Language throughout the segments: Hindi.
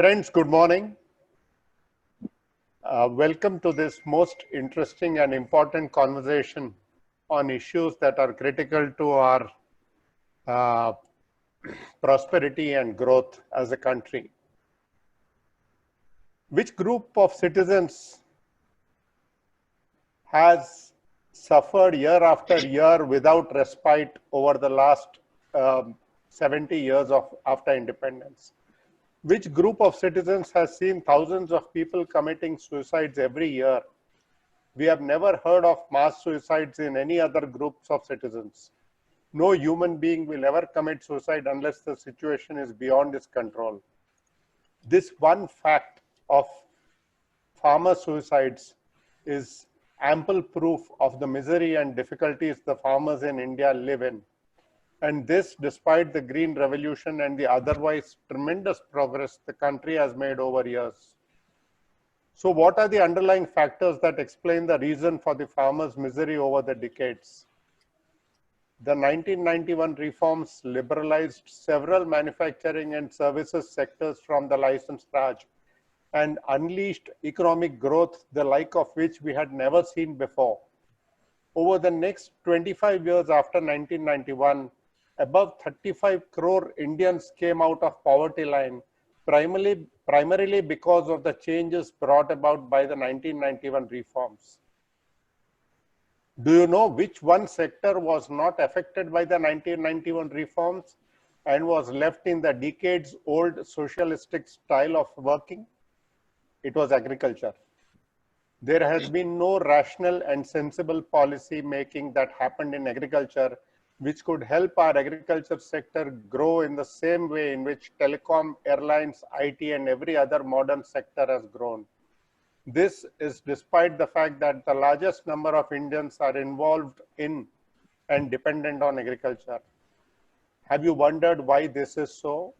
Friends, good morning. Welcome to this most interesting and important conversation on issues that are critical to our uh, prosperity and growth as a country. Which group of citizens has suffered year after year without respite over the last 70 years after independence? Which group of citizens has seen thousands of people committing suicides every year? We have never heard of mass suicides in any other groups of citizens. No human being will ever commit suicide unless the situation is beyond his control. This one fact of farmer suicides is ample proof of the misery and difficulties the farmers in India live in. And this despite the Green Revolution and the otherwise tremendous progress the country has made over years. So what are the underlying factors that explain the reason for the farmers' misery over the decades? The 1991 reforms liberalized several manufacturing and services sectors from the licensed Raj and unleashed economic growth, the like of which we had never seen before. Over the next 25 years after 1991, above 35 crore Indians came out of poverty line, primarily because of the changes brought about by the 1991 reforms. Do you know which one sector was not affected by the 1991 reforms and was left in the decades-old socialistic style of working? It was agriculture. There has been no rational and sensible policy making that happened in agriculture which could help our agriculture sector grow in the same way in which telecom, airlines, IT, and every other modern sector has grown. This is despite the fact that the largest number of Indians are involved in and dependent on agriculture. Have you wondered why this is so?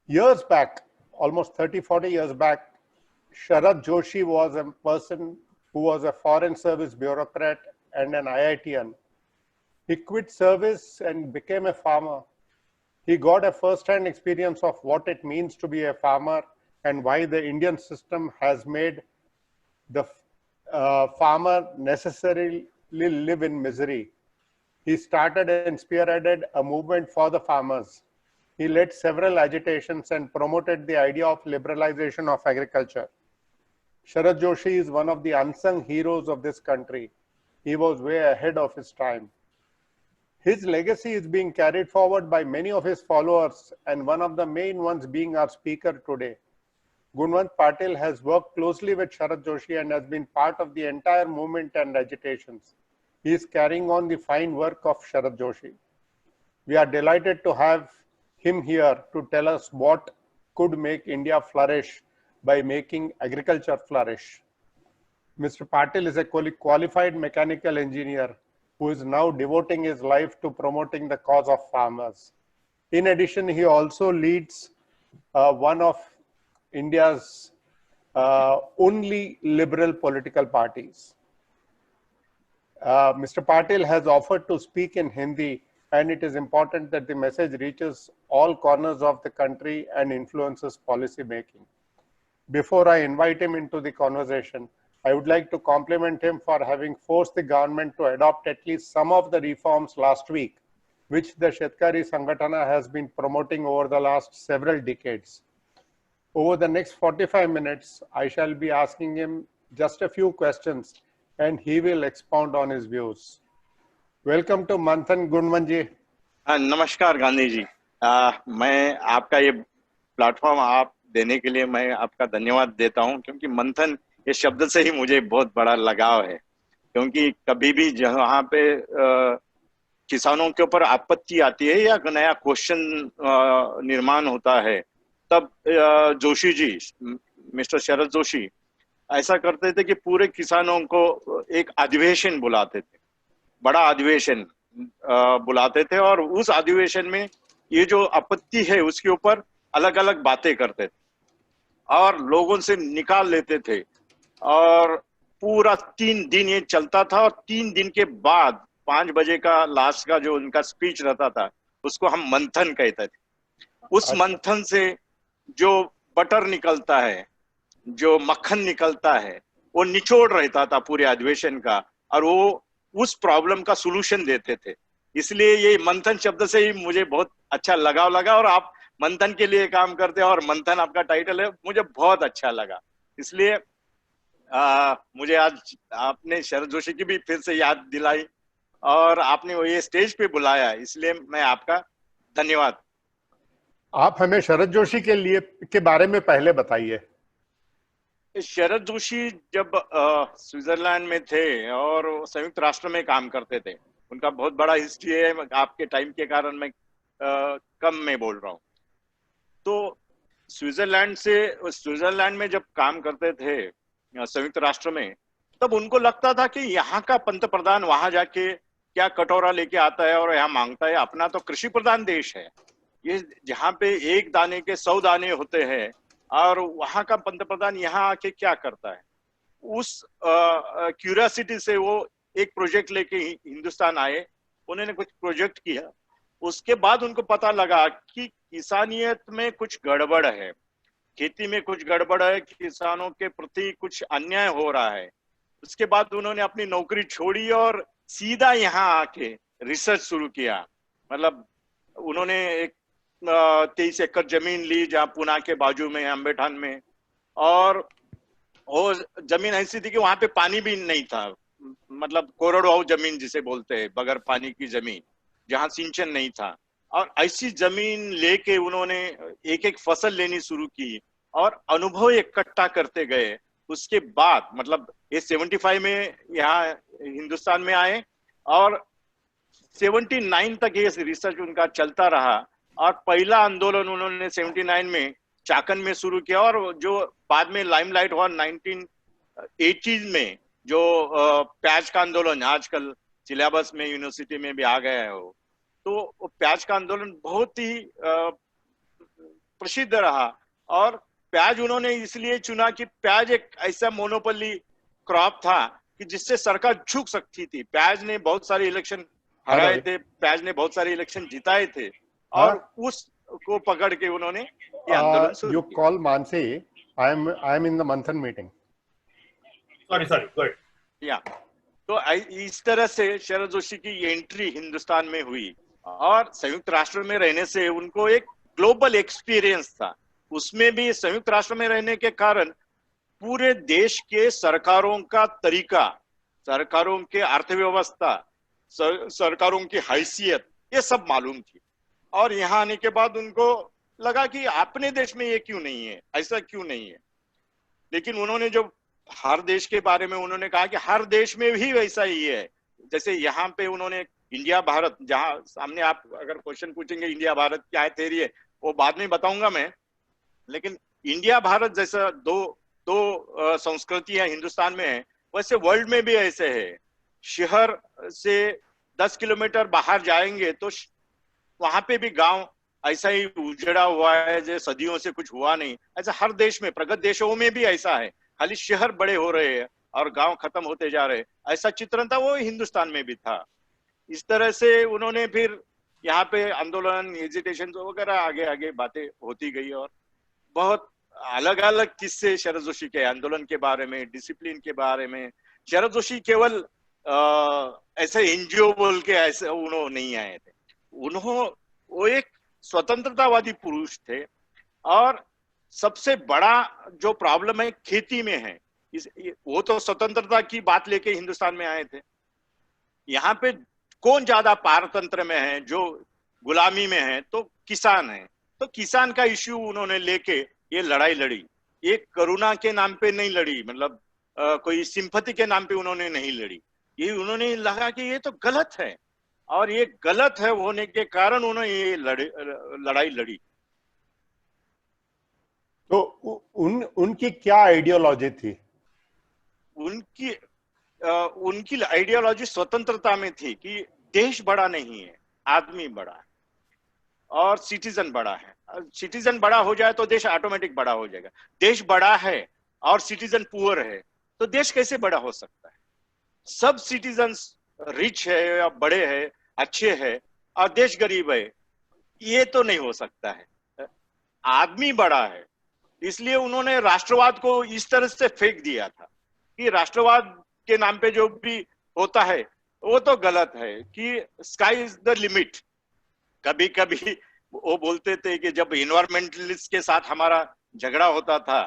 Years back, almost 30-40 years back, Sharad Joshi was a person who was a foreign service bureaucrat and an IITian. He quit service and became a farmer. He got a first-hand experience of what it means to be a farmer and why the Indian system has made the farmer necessarily live in misery. He started and spearheaded a movement for the farmers. He led several agitations and promoted the idea of liberalization of agriculture. Sharad Joshi is one of the unsung heroes of this country. He was way ahead of his time. His legacy is being carried forward by many of his followers, and one of the main ones being our speaker today. Gunwant Patil has worked closely with Sharad Joshi and has been part of the entire movement and agitations. He is carrying on the fine work of Sharad Joshi. We are delighted to have him here to tell us what could make India flourish by making agriculture flourish. Mr. Patil is a qualified mechanical engineer who is now devoting his life to promoting the cause of farmers. In addition, he also leads one of India's only liberal political parties. Mr. Patil has offered to speak in Hindi, and it is important that the message reaches all corners of the country and influences policy making. Before I invite him into the conversation, I would like to compliment him for having forced the government to adopt at least some of the reforms last week, which the Shetkari Sangatana has been promoting over the last several decades. Over the next 45 minutes, I shall be asking him just a few questions and he will expound on his views. Welcome to Manthan, Gunwant ji. नमस्कार गांधी जी। मैं आपका ये प्लेटफॉर्म आप देने के लिए मैं आपका धन्यवाद देता हूं, क्योंकि मंथन ये शब्द से ही मुझे बहुत बड़ा लगाव है। क्योंकि कभी भी जहां पे किसानों के ऊपर आपत्ति आती है या नया क्वेश्चन निर्माण होता है, तब जोशी जी, मिस्टर शरद जोशी ऐसा करते थे कि पूरे किसानों को एक अधिवेशन बुलाते थे, बड़ा अधिवेशन बुलाते थे, और उस अधिवेशन में ये जो आपत्ति है उसके ऊपर अलग अलग बातें करते थे और लोगों से निकाल लेते थे, और पूरा 3 दिन ये चलता था। और 3 दिन के बाद 5 बजे का लास्ट का जो उनका स्पीच रहता था उसको हम मंथन कहते थे। उस मंथन से जो बटर निकलता है, जो मक्खन निकलता है, वो निचोड़ रहता था पूरे अधिवेशन का, और वो उस प्रॉब्लम का सॉल्यूशन देते थे। इसलिए ये मंथन शब्द से ही मुझे बहुत अच्छा लगाव लगा, और आप मंथन के लिए काम करते हैं और मंथन आपका टाइटल है, मुझे बहुत अच्छा लगा। इसलिए मुझे आज आपने शरद जोशी की भी फिर से याद दिलाई, और आपने वो ये स्टेज पे बुलाया, इसलिए मैं आपका धन्यवाद। आप हमें शरद जोशी के बारे में पहले बताइए। शरद जोशी जब स्विट्जरलैंड में थे और संयुक्त राष्ट्र में काम करते थे, उनका बहुत बड़ा हिस्ट्री है, आपके टाइम के कारण मैं कम में बोल रहा हूँ। तो स्विट्जरलैंड में जब काम करते थे संयुक्त राष्ट्र में, तब उनको लगता था कि यहाँ का पंतप्रधान वहां जाके क्या कटोरा लेके आता है और यहाँ मांगता है। अपना तो कृषि प्रधान देश है, ये जहाँ पे एक दाने के 100 दाने होते हैं, और वहां का पंतप्रधान यहाँ आके क्या करता है। उस क्यूरियोसिटी से वो एक प्रोजेक्ट लेके हिंदुस्तान आए, उन्होंने कुछ प्रोजेक्ट किया। उसके बाद उनको पता लगा कि किसानियत में कुछ गड़बड़ है, खेती में कुछ गड़बड़ है, किसानों के प्रति कुछ अन्याय हो रहा है। उसके बाद उन्होंने अपनी नौकरी छोड़ी और सीधा यहाँ आके रिसर्च शुरू किया। मतलब उन्होंने एक 23 एकड़ जमीन ली जहाँ पुणे के बाजू में अम्बेठान में, और वो जमीन ऐसी थी कि वहां पे पानी भी नहीं था, मतलब कोरडवाहू जमीन जिसे बोलते हैं, बगैर पानी की जमीन, जहां सिंचन नहीं था। और ऐसी जमीन लेके उन्होंने एक एक फसल लेनी शुरू की और अनुभव इकट्ठा करते गए। उसके बाद मतलब ये 75 में यहाँ हिंदुस्तान में आए, और 79 तक ये रिसर्च उनका चलता रहा। और पहला आंदोलन उन्होंने 79 में चाकन में शुरू किया, और जो बाद में लाइमलाइट हुआ 1980 में, जो प्याज का आंदोलन आजकल सिलेबस में यूनिवर्सिटी में भी आ गया है वो। तो प्याज का आंदोलन बहुत ही प्रसिद्ध रहा। और प्याज उन्होंने इसलिए चुना कि प्याज एक ऐसा मोनोपोली क्रॉप था कि जिससे सरकार झुक सकती थी। प्याज ने बहुत सारे इलेक्शन हराए थे, प्याज ने बहुत सारे इलेक्शन जिताए थे, और उसको पकड़ के उन्होंने ये आंदोलन शुरू किया। Call Mansi, I am in the मंथन मीटिंग। Sorry good. या तो इस तरह से शरद जोशी की एंट्री हिंदुस्तान में हुई, और संयुक्त राष्ट्र में रहने से उनको एक ग्लोबल एक्सपीरियंस था। उसमें भी संयुक्त राष्ट्र में रहने के कारण पूरे देश के सरकारों का तरीका, सरकारों के अर्थव्यवस्था, सरकारों की हैसियत, ये सब मालूम थी। और यहाँ आने के बाद उनको लगा कि अपने देश में ये क्यों नहीं है, ऐसा क्यों नहीं है। लेकिन उन्होंने जो हर देश के बारे में उन्होंने कहा कि हर देश में भी वैसा ही है। जैसे यहाँ पे उन्होंने इंडिया भारत, जहां सामने आप अगर क्वेश्चन पूछेंगे इंडिया भारत क्या है तेरी है, वो बाद में बताऊंगा मैं। लेकिन इंडिया भारत जैसा दो संस्कृतियां हिंदुस्तान में है, वैसे वर्ल्ड में भी ऐसे है। शहर से 10 किलोमीटर बाहर जाएंगे तो वहां पे भी गांव ऐसा ही उजड़ा हुआ है, जो सदियों से कुछ हुआ नहीं। ऐसा हर देश में, प्रगत देशों में भी ऐसा है, खाली शहर बड़े हो रहे हैं और गांव खत्म होते जा रहे हैं। ऐसा चित्रण था, वो हिंदुस्तान में भी था। इस तरह से उन्होंने फिर यहाँ पे आंदोलन, हेजिटेशन वगैरह आगे आगे बातें होती गई, और बहुत अलग अलग किस्से शरद जोशी के आंदोलन के बारे में, डिसिप्लिन के बारे में। शरद जोशी केवल ऐसे एनजीओ बोल के ऐसे उन्होंने नहीं आए थे, वो एक स्वतंत्रतावादी पुरुष थे। और सबसे बड़ा जो प्रॉब्लम है खेती में है, वो तो स्वतंत्रता की बात लेके हिंदुस्तान में आए थे। यहाँ पे कौन ज्यादा पारतंत्र में है, जो गुलामी में है, तो किसान है। तो किसान का इश्यू उन्होंने लेके ये लड़ाई लड़ी। ये करुणा के नाम पे नहीं लड़ी, मतलब कोई सिंपैथी के नाम पे उन्होंने नहीं लड़ी। ये उन्होंने लगा कि ये तो गलत है, और ये गलत है होने के कारण उन्होंने ये लड़ाई लड़ी। तो उनकी क्या आइडियोलॉजी थी? उनकी आइडियोलॉजी स्वतंत्रता में थी कि देश बड़ा नहीं है, आदमी बड़ा है और सिटीजन बड़ा है। सिटीजन बड़ा हो जाए तो देश ऑटोमेटिक बड़ा हो जाएगा। देश बड़ा है और सिटीजन पुअर है तो देश कैसे बड़ा हो सकता है? सब सिटीजन्स रिच है या बड़े हैं, अच्छे हैं, और देश गरीब है, ये तो नहीं हो सकता है। आदमी बड़ा है, इसलिए उन्होंने राष्ट्रवाद को इस तरह से फेंक दिया था कि राष्ट्रवाद के नाम पे जो भी होता है वो तो गलत है, कि स्काई इज द लिमिट। कभी कभी वो बोलते थे कि जब इन्वायरमेंटलिस्ट के साथ हमारा झगड़ा होता था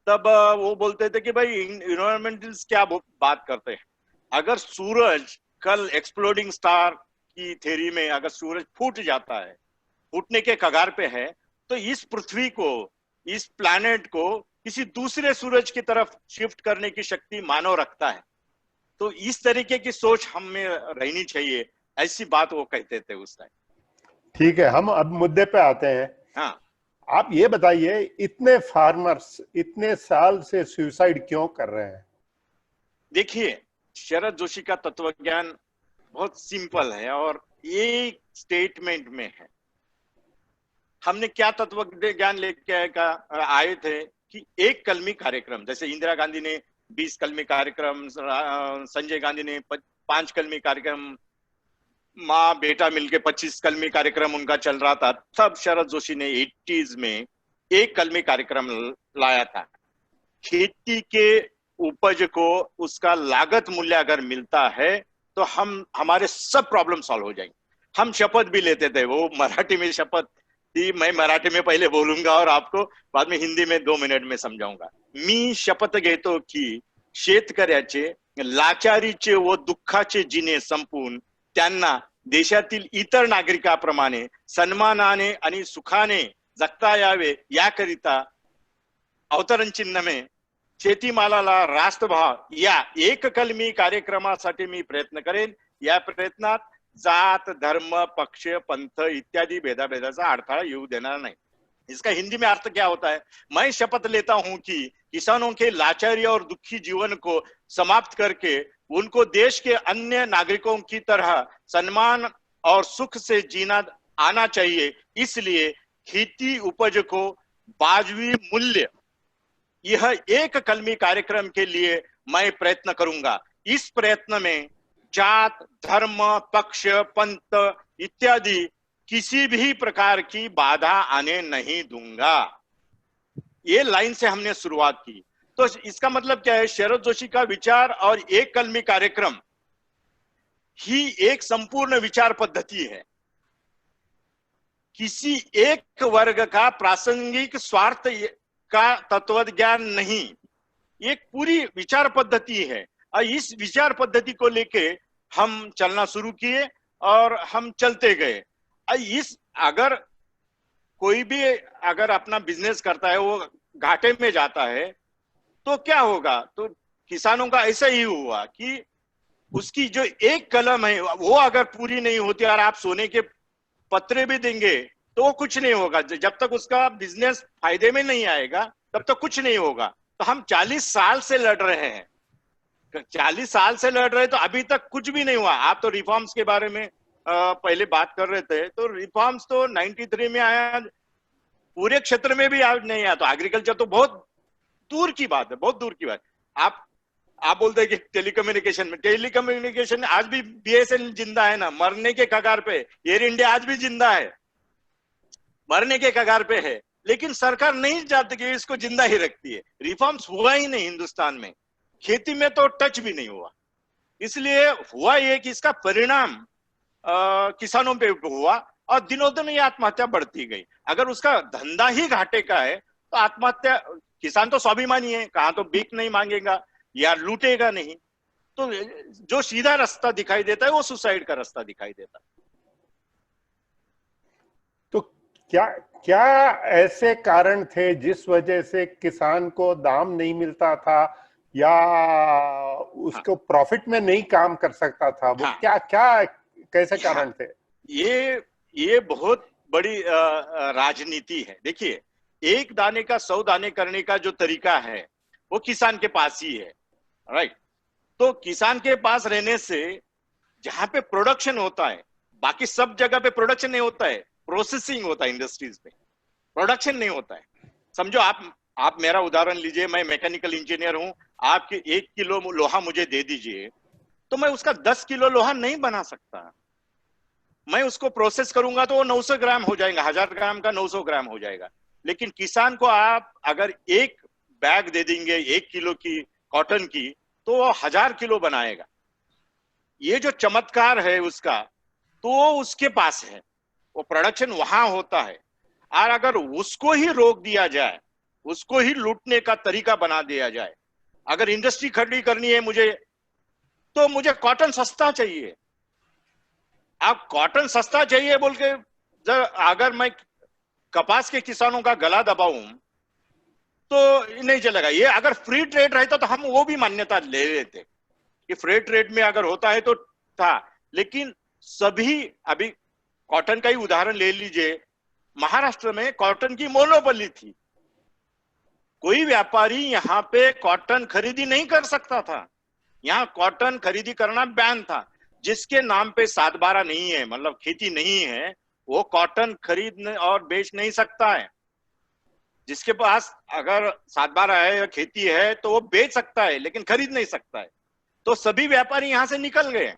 तब वो बोलते थे कि भाई इन्वायरमेंटलिस्ट क्या बात करते हैं, अगर सूरज कल एक्सप्लोडिंग स्टार की थ्योरी में अगर सूरज फूट जाता है, फूटने के कगार पे है, तो इस पृथ्वी को, इस प्लैनेट को किसी दूसरे सूरज की तरफ शिफ्ट करने की शक्ति मानव रखता है। तो इस तरीके की सोच हम में रहनी चाहिए, ऐसी बात वो कहते थे उस टाइम। ठीक है, हम अब मुद्दे पे आते हैं। हाँ, आप ये बताइए, इतने फार्मर्स इतने साल से सुसाइड क्यों कर रहे हैं? देखिए, शरद जोशी का तत्वज्ञान बहुत सिंपल है और एक स्टेटमेंट में है। हमने क्या तत्व ज्ञान लेके आए थे कि एक कलमी कार्यक्रम, जैसे इंदिरा गांधी ने 20 कलमी कार्यक्रम, संजय गांधी ने 5 कलमी कार्यक्रम, माँ बेटा मिलके 25 कलमी कार्यक्रम उनका चल रहा था, तब शरद जोशी ने 80s में एक कलमी कार्यक्रम लाया था। खेती के उपज को उसका लागत मूल्य अगर मिलता है तो हमारे सब प्रॉब्लम सॉल्व हो जाएंगे। हम शपथ भी लेते थे, वो मराठी में शपथ थी, मैं मराठी में पहले बोलूंगा और आपको बाद में हिंदी में 2 मिनिट में समजाऊंगा। मी शपथ घेतो की शेतकऱ्याचे लाचारीचे व दुःखाचे जिने संपून त्यांना देशातील इतर नागरिकांप्रमाणे सन्मानाने आणि सुखाने जगता यावे याकरिता अवतरण चिन्ह में शेतीमालाला रास्त भाव या एक कलमी कार्यक्रमासाठी मी प्रयत्न करेन। या प्रयत्नात जात, धर्म, पक्ष, पंथ इत्यादि भेदाभेदाचा अडथळा येऊ देणार नाही। इसका हिंदी में अर्थ क्या होता है? मैं शपथ लेता हूं कि किसानों के लाचारी और दुखी जीवन को समाप्त करके उनको देश के अन्य नागरिकों की तरह सम्मान और सुख से जीना आना चाहिए। इसलिए खेती उपज को वाजबी मूल्य, यह एक कलमी कार्यक्रम के लिए मैं प्रयत्न करूंगा। इस प्रयत्न में जात, धर्म, पक्ष, पंथ इत्यादि किसी भी प्रकार की बाधा आने नहीं दूंगा। ये लाइन से हमने शुरुआत की। तो इसका मतलब क्या है? शरद जोशी का विचार और एक कलमी कार्यक्रम ही एक संपूर्ण विचार पद्धति है। किसी एक वर्ग का प्रासंगिक स्वार्थ का तत्वज्ञान नहीं, ये पूरी विचार पद्धति है। और इस विचार पद्धति को लेके हम चलना शुरू किए और हम चलते गए। अगर कोई भी अगर अपना बिजनेस करता है, वो घाटे में जाता है तो क्या होगा? तो किसानों का ऐसा ही हुआ कि उसकी जो एक कलम है वो अगर पूरी नहीं होती और आप सोने के पत्रे भी देंगे तो वो कुछ नहीं होगा। जब तक उसका बिजनेस फायदे में नहीं आएगा तब तक कुछ नहीं होगा। तो हम 40 साल से लड़ रहे हैं, 40 साल से लड़ रहे हैं, तो अभी तक कुछ भी नहीं हुआ। आप तो रिफॉर्म्स के बारे में पहले बात कर रहे थे, तो रिफॉर्म्स तो 93 में आया, पूरे क्षेत्र में भी नहीं आया। तो एग्रीकल्चर तो बहुत दूर की बात है, बहुत दूर की बात। आप बोलते हैं कि टेलीकम्युनिकेशन आज भी बीएसएनएल जिंदा है ना, मरने के कगार पे। एयर इंडिया आज भी जिंदा है, मरने के कगार पे है, लेकिन सरकार नहीं चाहती कि इसको जिंदा ही रखती है। रिफॉर्म्स हुआ ही नहीं हिंदुस्तान में, खेती में तो टच भी नहीं हुआ। इसलिए हुआ ये कि इसका परिणाम किसानों पे हुआ और दिनों दिन ये आत्महत्या बढ़ती गई। अगर उसका धंधा ही घाटे का है तो आत्महत्या, किसान तो स्वाभिमानी है, कहां तो भीख नहीं मांगेगा या लूटेगा नहीं। तो जो सीधा रास्ता दिखाई देता है वो सुसाइड का रास्ता दिखाई देता है। तो क्या ऐसे कारण थे जिस वजह से किसान को दाम नहीं मिलता था या उसको प्रॉफिट में नहीं काम कर सकता था? वो क्या कैसे कारण थे? ये बहुत बड़ी राजनीति है। देखिए, एक दाने का 100 दाने करने का जो तरीका है वो किसान के पास ही है, राइट? तो किसान के पास रहने से जहां पे प्रोडक्शन होता है, बाकी सब जगह पे प्रोडक्शन नहीं होता है, प्रोसेसिंग होता है। इंडस्ट्रीज में प्रोडक्शन नहीं होता है। समझो आप मेरा उदाहरण लीजिए, मैं मैकेनिकल इंजीनियर हूं, आपके 1 किलो लोहा मुझे दे दीजिए, तो मैं उसका 10 किलो लोहा नहीं बना सकता। मैं उसको प्रोसेस करूंगा तो वो 900 ग्राम हो जाएगा, 1000 ग्राम का 900 ग्राम हो जाएगा। लेकिन किसान को आप अगर एक बैग दे देंगे 1 किलो की कॉटन की, तो वो 1000 किलो बनाएगा। ये जो चमत्कार है उसका, तो वो उसके पास है, वो प्रोडक्शन वहां होता है। और अगर उसको ही रोक दिया जाए, उसको ही लूटने का तरीका बना दिया जाए, अगर इंडस्ट्री खड़ी करनी है मुझे, तो मुझे कॉटन सस्ता चाहिए। आप कॉटन सस्ता चाहिए बोल के अगर मैं कपास के किसानों का गला दबाऊं तो नहीं चलेगा। ये अगर फ्री ट्रेड रहता तो हम वो भी मान्यता ले लेते कि फ्री ट्रेड में अगर होता है तो था, लेकिन सभी, अभी कॉटन का ही उदाहरण ले लीजिए, महाराष्ट्र में कॉटन की मोनोपोली थी, कोई व्यापारी यहाँ पे कॉटन खरीदी नहीं कर सकता था, यहाँ कॉटन खरीदी करना बैन था। जिसके नाम पे 7/12 नहीं है, मतलब खेती नहीं है, वो कॉटन खरीद और बेच नहीं सकता है। जिसके पास अगर 7/12 है या खेती है तो वो बेच सकता है, लेकिन खरीद नहीं सकता है। तो सभी व्यापारी यहां से निकल गए,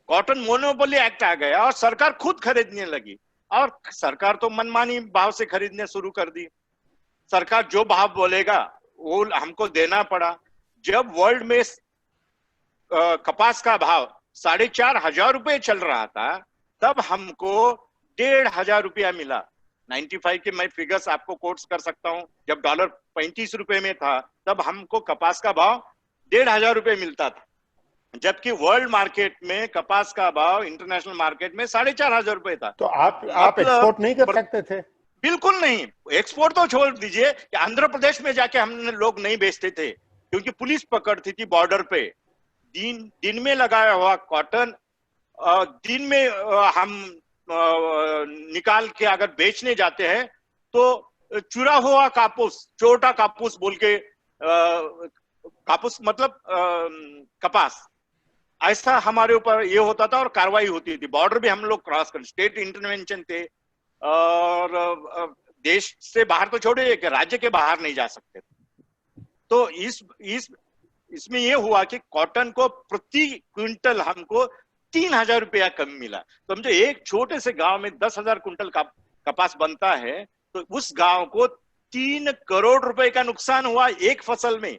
कॉटन मोनोपोली एक्ट आ गया और सरकार खुद खरीदने लगी। और सरकार तो मनमानी भाव से खरीदने शुरू कर दी। सरकार जो भाव बोलेगा वो हमको देना पड़ा। जब वर्ल्ड में कपास का भाव 4,500 रुपए चल रहा था, तब हमको 1,500 रुपया मिला। 95 के मैं फिगर्स आपको कोट्स कर सकता हूं। जब डॉलर 35 रुपए में था, तब हमको कपास का भाव 1,500 रुपए मिलता था, जबकि वर्ल्ड मार्केट में कपास का भाव इंटरनेशनल मार्केट में 4,500 रुपए था। तो आप एक्सपोर्ट नहीं कर सकते थे? बिल्कुल नहीं। एक्सपोर्ट तो छोड़ दीजिए कि आंध्र प्रदेश में जाके हमने लोग नहीं बेचते थे, क्योंकि पुलिस पकड़ती थी बॉर्डर पे। दिन में लगाया हुआ कॉटन दिन में हम निकाल के अगर बेचने जाते हैं तो चुरा हुआ कापूस, छोटा कापूस बोल के, कापूस मतलब कपास, ऐसा हमारे ऊपर ये होता था और कार्रवाई होती थी। बॉर्डर भी हम लोग क्रॉस कर, स्टेट इंटरवेंशन थे, और देश से बाहर तो छोड़िए कि राज्य के बाहर नहीं जा सकते। तो इसमें यह हुआ कि कॉटन को प्रति क्विंटल हमको 3,000 रुपया कम मिला। समझो एक छोटे से गांव में 10,000 कुंटल कपास बनता है, तो उस गांव को 3 करोड़ रुपए का नुकसान हुआ एक फसल में।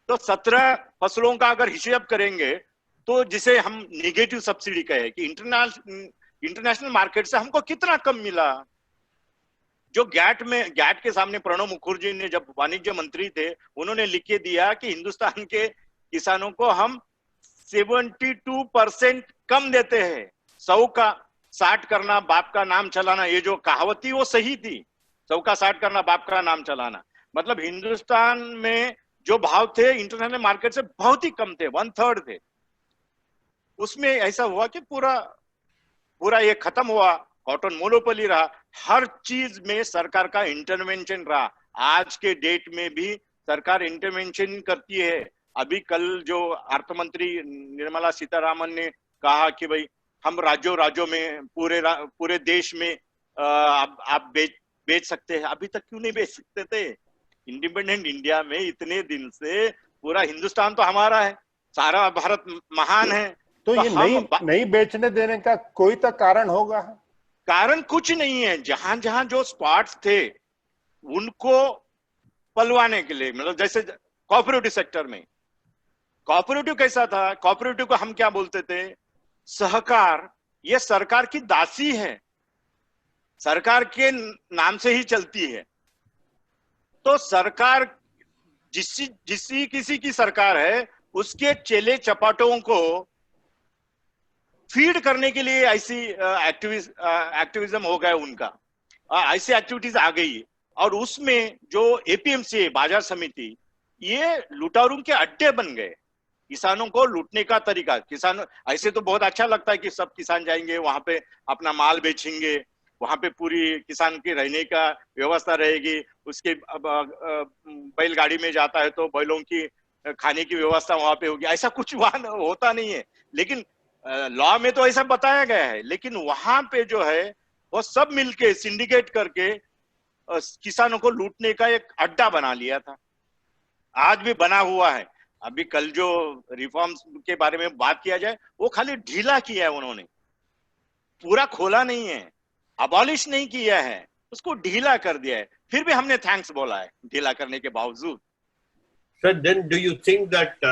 तो 17 फसलों का अगर हिसाब करेंगे तो जिसे हम निगेटिव सब्सिडी कहे कि इंटरनेशनल मार्केट से हमको कितना कम मिला। जो गैट के सामने प्रणब मुखर्जी ने जब वाणिज्य मंत्री थे, उन्होंने लिख के दिया कि हिंदुस्तान के किसानों को हम 72% कम देते हैं। 100 का 60 करना बाप का नाम चलाना, ये जो कहावत थी वो सही थी। 100 का 60 करना बाप का नाम चलाना, मतलब हिंदुस्तान में जो भाव थे इंटरनेशनल मार्केट से बहुत ही कम थे, 1/3 थे। उसमें ऐसा हुआ कि पूरा ये खत्म हुआ, कॉटन मोनोपोली रहा, हर चीज में सरकार का इंटरवेंशन रहा। आज के डेट में भी सरकार इंटरवेंशन करती है। अभी कल जो अर्थ मंत्री निर्मला सीतारामन ने कहा कि भाई हम राज्यों में पूरे देश में आप बेच सकते हैं। अभी तक क्यों नहीं बेच सकते थे? इंडिपेंडेंट इंडिया में इतने दिन से पूरा हिंदुस्तान तो हमारा है, सारा भारत महान है। तो ये नहीं बेचने देने का कोई तो कारण होगा? कारण कुछ नहीं है। जहां जहां जो स्पॉट्स थे उनको पलवाने के लिए, मतलब जैसे कोऑपरेटिव सेक्टर में, कोऑपरेटिव कैसा था? कोऑपरेटिव को हम क्या बोलते थे? सहकार। ये सरकार की दासी है, सरकार के नाम से ही चलती है। तो सरकार किसी की सरकार है, उसके चेले चपाटों को फीड करने के लिए ऐसी एक्टिविज्म हो गया उनका, ऐसी एक्टिविटीज आ गई। और उसमें जो एपीएमसी बाजार समिति, ये लुटारूं के अड्डे बन गए। किसानों को लूटने का तरीका, किसान ऐसे तो बहुत अच्छा लगता है कि सब किसान जाएंगे वहां पे अपना माल बेचेंगे, वहां पे पूरी किसान की रहने का व्यवस्था रहेगी, उसके बैलगाड़ी में जाता है तो बैलों की खाने की व्यवस्था वहां पे होगी। ऐसा कुछ वहां होता नहीं है, लेकिन लॉ में तो ऐसा बताया गया है। लेकिन वहां पे जो है वो सब मिलके सिंडिकेट करके किसानों को लूटने का एक अड्डा बना लिया था, आज भी बना हुआ है। अभी कल जो रिफॉर्म्स के बारे में बात किया जाए, वो खाली ढीला किया है उन्होंने, पूरा खोला नहीं है, अबॉलिश नहीं किया है। उसको ढीला कर दिया है, फिर भी हमने थैंक्स बोला है ढीला करने के बावजूद। So then, do you think that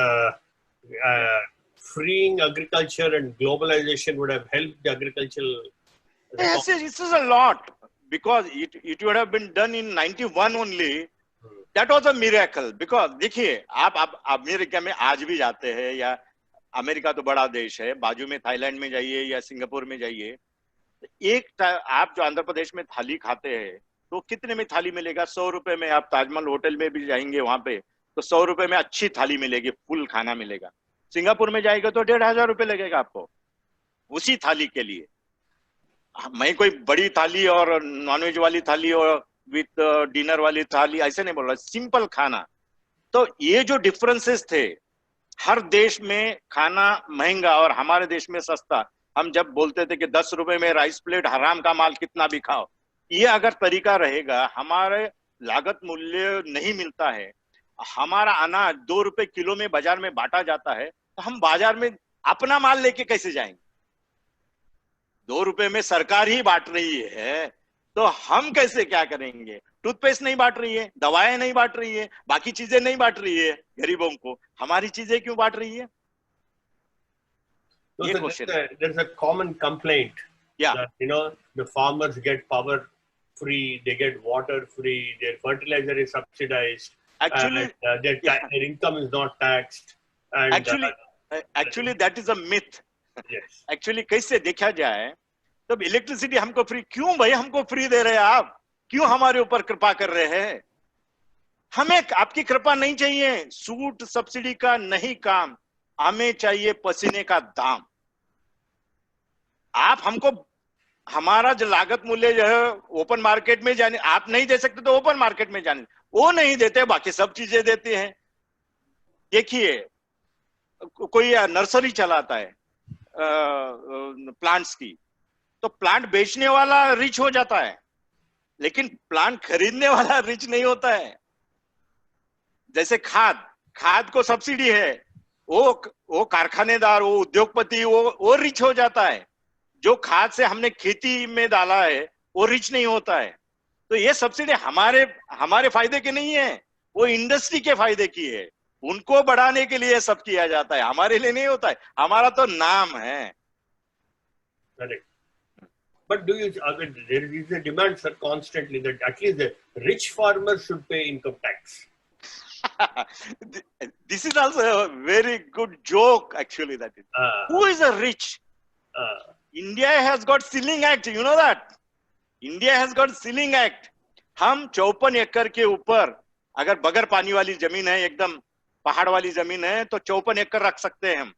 freeing agriculture and globalization would have helped the agricultural Yes, reform? this is a lot, because it would have been done in 91 only. That was a miracle. Because देखिए, आप अमेरिका में आज भी जाते हैं, या अमेरिका तो बड़ा देश है, बाजू में थाईलैंड में जाइए या सिंगापुर में जाइए, आप जो आंध्र प्रदेश में थाली खाते हैं तो कितने में थाली मिलेगा? 100 रुपए में। आप ताजमहल होटल में भी जाएंगे वहां पे तो 100 रुपए में अच्छी थाली मिलेगी, फुल खाना मिलेगा। सिंगापुर में जाएगा तो 1500 रुपए लगेगा आपको उसी थाली के लिए। मैं कोई बड़ी थाली और नॉनवेज वाली थाली और विथ डिनर वाली थाली ऐसे नहीं बोल रहा, सिंपल खाना। तो ये जो डिफरेंसेस थे, हर देश में खाना महंगा और हमारे देश में सस्ता। हम जब बोलते थे कि 10 रुपए में राइस प्लेट, हराम का माल कितना भी खाओ, ये अगर तरीका रहेगा, हमारे लागत मूल्य नहीं मिलता है, हमारा अनाज 2 रुपए किलो में बाजार में बांटा जाता है, तो हम बाजार में अपना माल लेके कैसे जाएंगे? 2 रुपए में सरकार ही बांट रही है तो हम कैसे क्या करेंगे? टूथपेस्ट नहीं बांट रही है, दवाएं नहीं बांट रही है, बाकी चीजें नहीं बांट रही है गरीबों को, हमारी चीजें क्यों बांट रही है? No, ये so question there's a common complaint Yeah. that the farmers get power free, they get water free, their fertilizer is subsidized, Actually, and their income is not taxed. And actually that is a myth. yes, actually कैसे देखा जाए, तब इलेक्ट्रिसिटी हमको फ्री क्यों? भाई हमको फ्री दे रहे हैं आप, क्यों हमारे ऊपर कृपा कर रहे हैं? हमें आपकी कृपा नहीं चाहिए, सूट सब्सिडी का नहीं काम, हमें चाहिए पसीने का दाम। आप हमको हमारा जो लागत मूल्य जो है ओपन मार्केट में जाने, आप नहीं दे सकते तो ओपन मार्केट में जाने, वो नहीं देते, बाकी सब चीजें देते हैं। देखिए, कोई नर्सरी चलाता है प्लांट्स की, तो प्लांट बेचने वाला रिच हो जाता है, लेकिन प्लांट खरीदने वाला रिच नहीं होता है। जैसे खाद को सब्सिडी है, वो कारखानेदार, वो उद्योगपति, वो रिच हो जाता है। जो खाद से हमने खेती में डाला है वो रिच नहीं होता है। तो ये सब्सिडी हमारे फायदे की नहीं है, वो इंडस्ट्री के फायदे की है, उनको बढ़ाने के लिए सब किया जाता है, हमारे लिए नहीं होता है। हमारा तो नाम है। correct. But do you? There is a demand, sir, constantly that at least the rich farmers should pay income tax. This is also a very good joke, actually. That is. Who is a rich? India has got Ceiling Act. You know that? India has got Ceiling Act. हम 54 एकड़ के ऊपर, अगर बगैर पानी वाली जमीन है, एकदम पहाड़ वाली जमीन है, तो 54 एकड़ रख सकते हैं हम।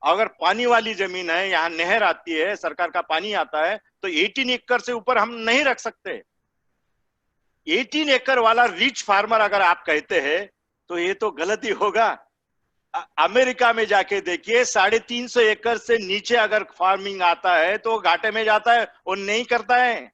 अगर पानी वाली जमीन है, यहाँ नहर आती है, सरकार का पानी आता है, तो 18 एकड़ से ऊपर हम नहीं रख सकते। 18 एकड़ वाला रिच फार्मर अगर आप कहते हैं तो ये तो गलती होगा। अमेरिका में जाके देखिए, 350 एकड़ से नीचे अगर फार्मिंग आता है तो घाटे में जाता है, वो नहीं करता है।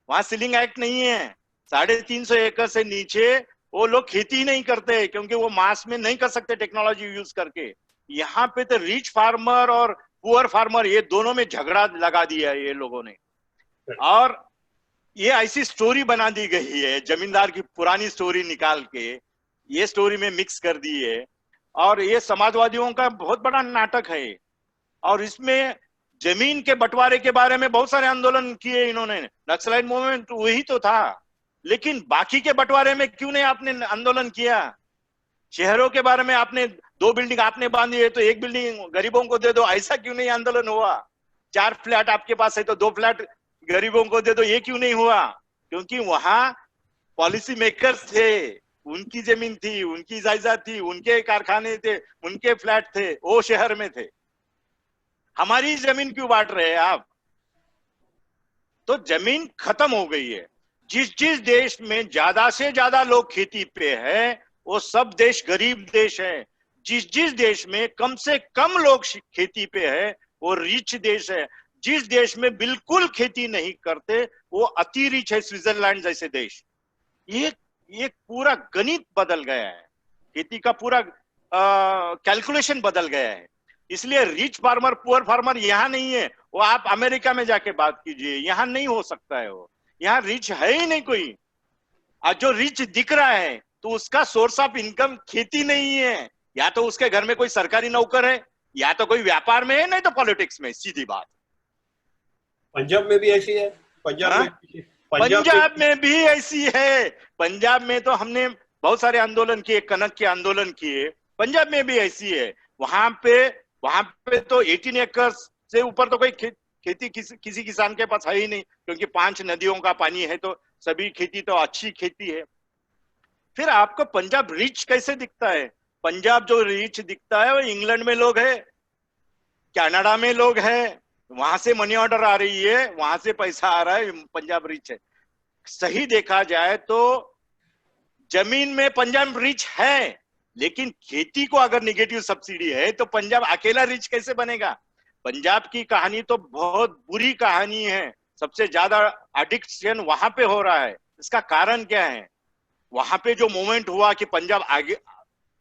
वहां सीलिंग एक्ट नहीं है। 350 एकड़ से नीचे वो लोग खेती नहीं करते, क्योंकि वो मास में नहीं कर सकते टेक्नोलॉजी यूज करके। यहाँ पे तो रिच फार्मर और पुअर फार्मर, ये दोनों में झगड़ा लगा दिया है ये लोगों ने। और ये ऐसी स्टोरी बना दी गई है, जमींदार की पुरानी स्टोरी निकाल के ये स्टोरी में मिक्स कर दी है। और ये समाजवादियों का बहुत बड़ा नाटक है। और इसमें जमीन के बंटवारे के बारे में बहुत सारे आंदोलन किए इन्होंने। नक्सलाइट मूवमेंट वही तो था, लेकिन बाकी के बंटवारे में क्यों नहीं आपने आंदोलन किया? शहरों के बारे में आपने 2 बिल्डिंग आपने बांधी है तो 1 बिल्डिंग गरीबों को दे दो, ऐसा क्यों नहीं आंदोलन हुआ? 4 फ्लैट आपके पास है तो 2 फ्लैट गरीबों को दे दो, ये क्यों नहीं हुआ? क्योंकि वहां पॉलिसी मेकर्स थे, उनकी जमीन थी, उनकी जायदाद थी, उनके कारखाने थे, उनके फ्लैट थे, वो शहर में थे। हमारी जमीन क्यों बांट रहे हैं आप? तो जमीन खत्म हो गई है। जिस देश में ज्यादा से ज्यादा लोग खेती पे है वो सब देश गरीब देश है। जिस देश में कम से कम लोग खेती पे है वो रिच देश है। जिस देश में बिल्कुल खेती नहीं करते वो अति रिच है, स्विट्जरलैंड जैसे देश। ये पूरा गणित बदल गया है, खेती का पूरा कैलकुलेशन बदल गया है। इसलिए रिच फार्मर पुअर फार्मर यहाँ नहीं है। वो आप अमेरिका में जाके बात कीजिए, यहाँ नहीं हो सकता है वो। यहाँ रिच है ही नहीं कोई। और जो रिच दिख रहा है तो उसका सोर्स ऑफ इनकम खेती नहीं है, या तो उसके घर में कोई सरकारी नौकर है, या तो कोई व्यापार में है, नहीं तो पॉलिटिक्स में, सीधी बात। पंजाब में भी ऐसी है, पंजाब हाँ? में पंजाब में भी ऐसी है। पंजाब में तो हमने बहुत सारे आंदोलन किए, कनक के आंदोलन किए, पंजाब में भी ऐसी है। वहां पे तो 18 एकर्स से ऊपर तो कोई खेती किसी किसान के पास है ही नहीं, क्योंकि 5 नदियों का पानी है, तो सभी खेती तो अच्छी खेती है। फिर आपको पंजाब रिच कैसे दिखता है? पंजाब जो रिच दिखता है वो इंग्लैंड में लोग है, कनाडा में लोग है, वहां से मनी ऑर्डर आ रही है, वहां से पैसा आ रहा है, पंजाब रिच है। सही देखा जाए तो जमीन में पंजाब रिच है, लेकिन खेती को अगर निगेटिव सब्सिडी है तो पंजाब अकेला रिच कैसे बनेगा? पंजाब की कहानी तो बहुत बुरी कहानी है। सबसे ज्यादा एडिक्शन वहां पे हो रहा है। इसका कारण क्या है? वहां पे जो मोमेंट हुआ कि पंजाब आगे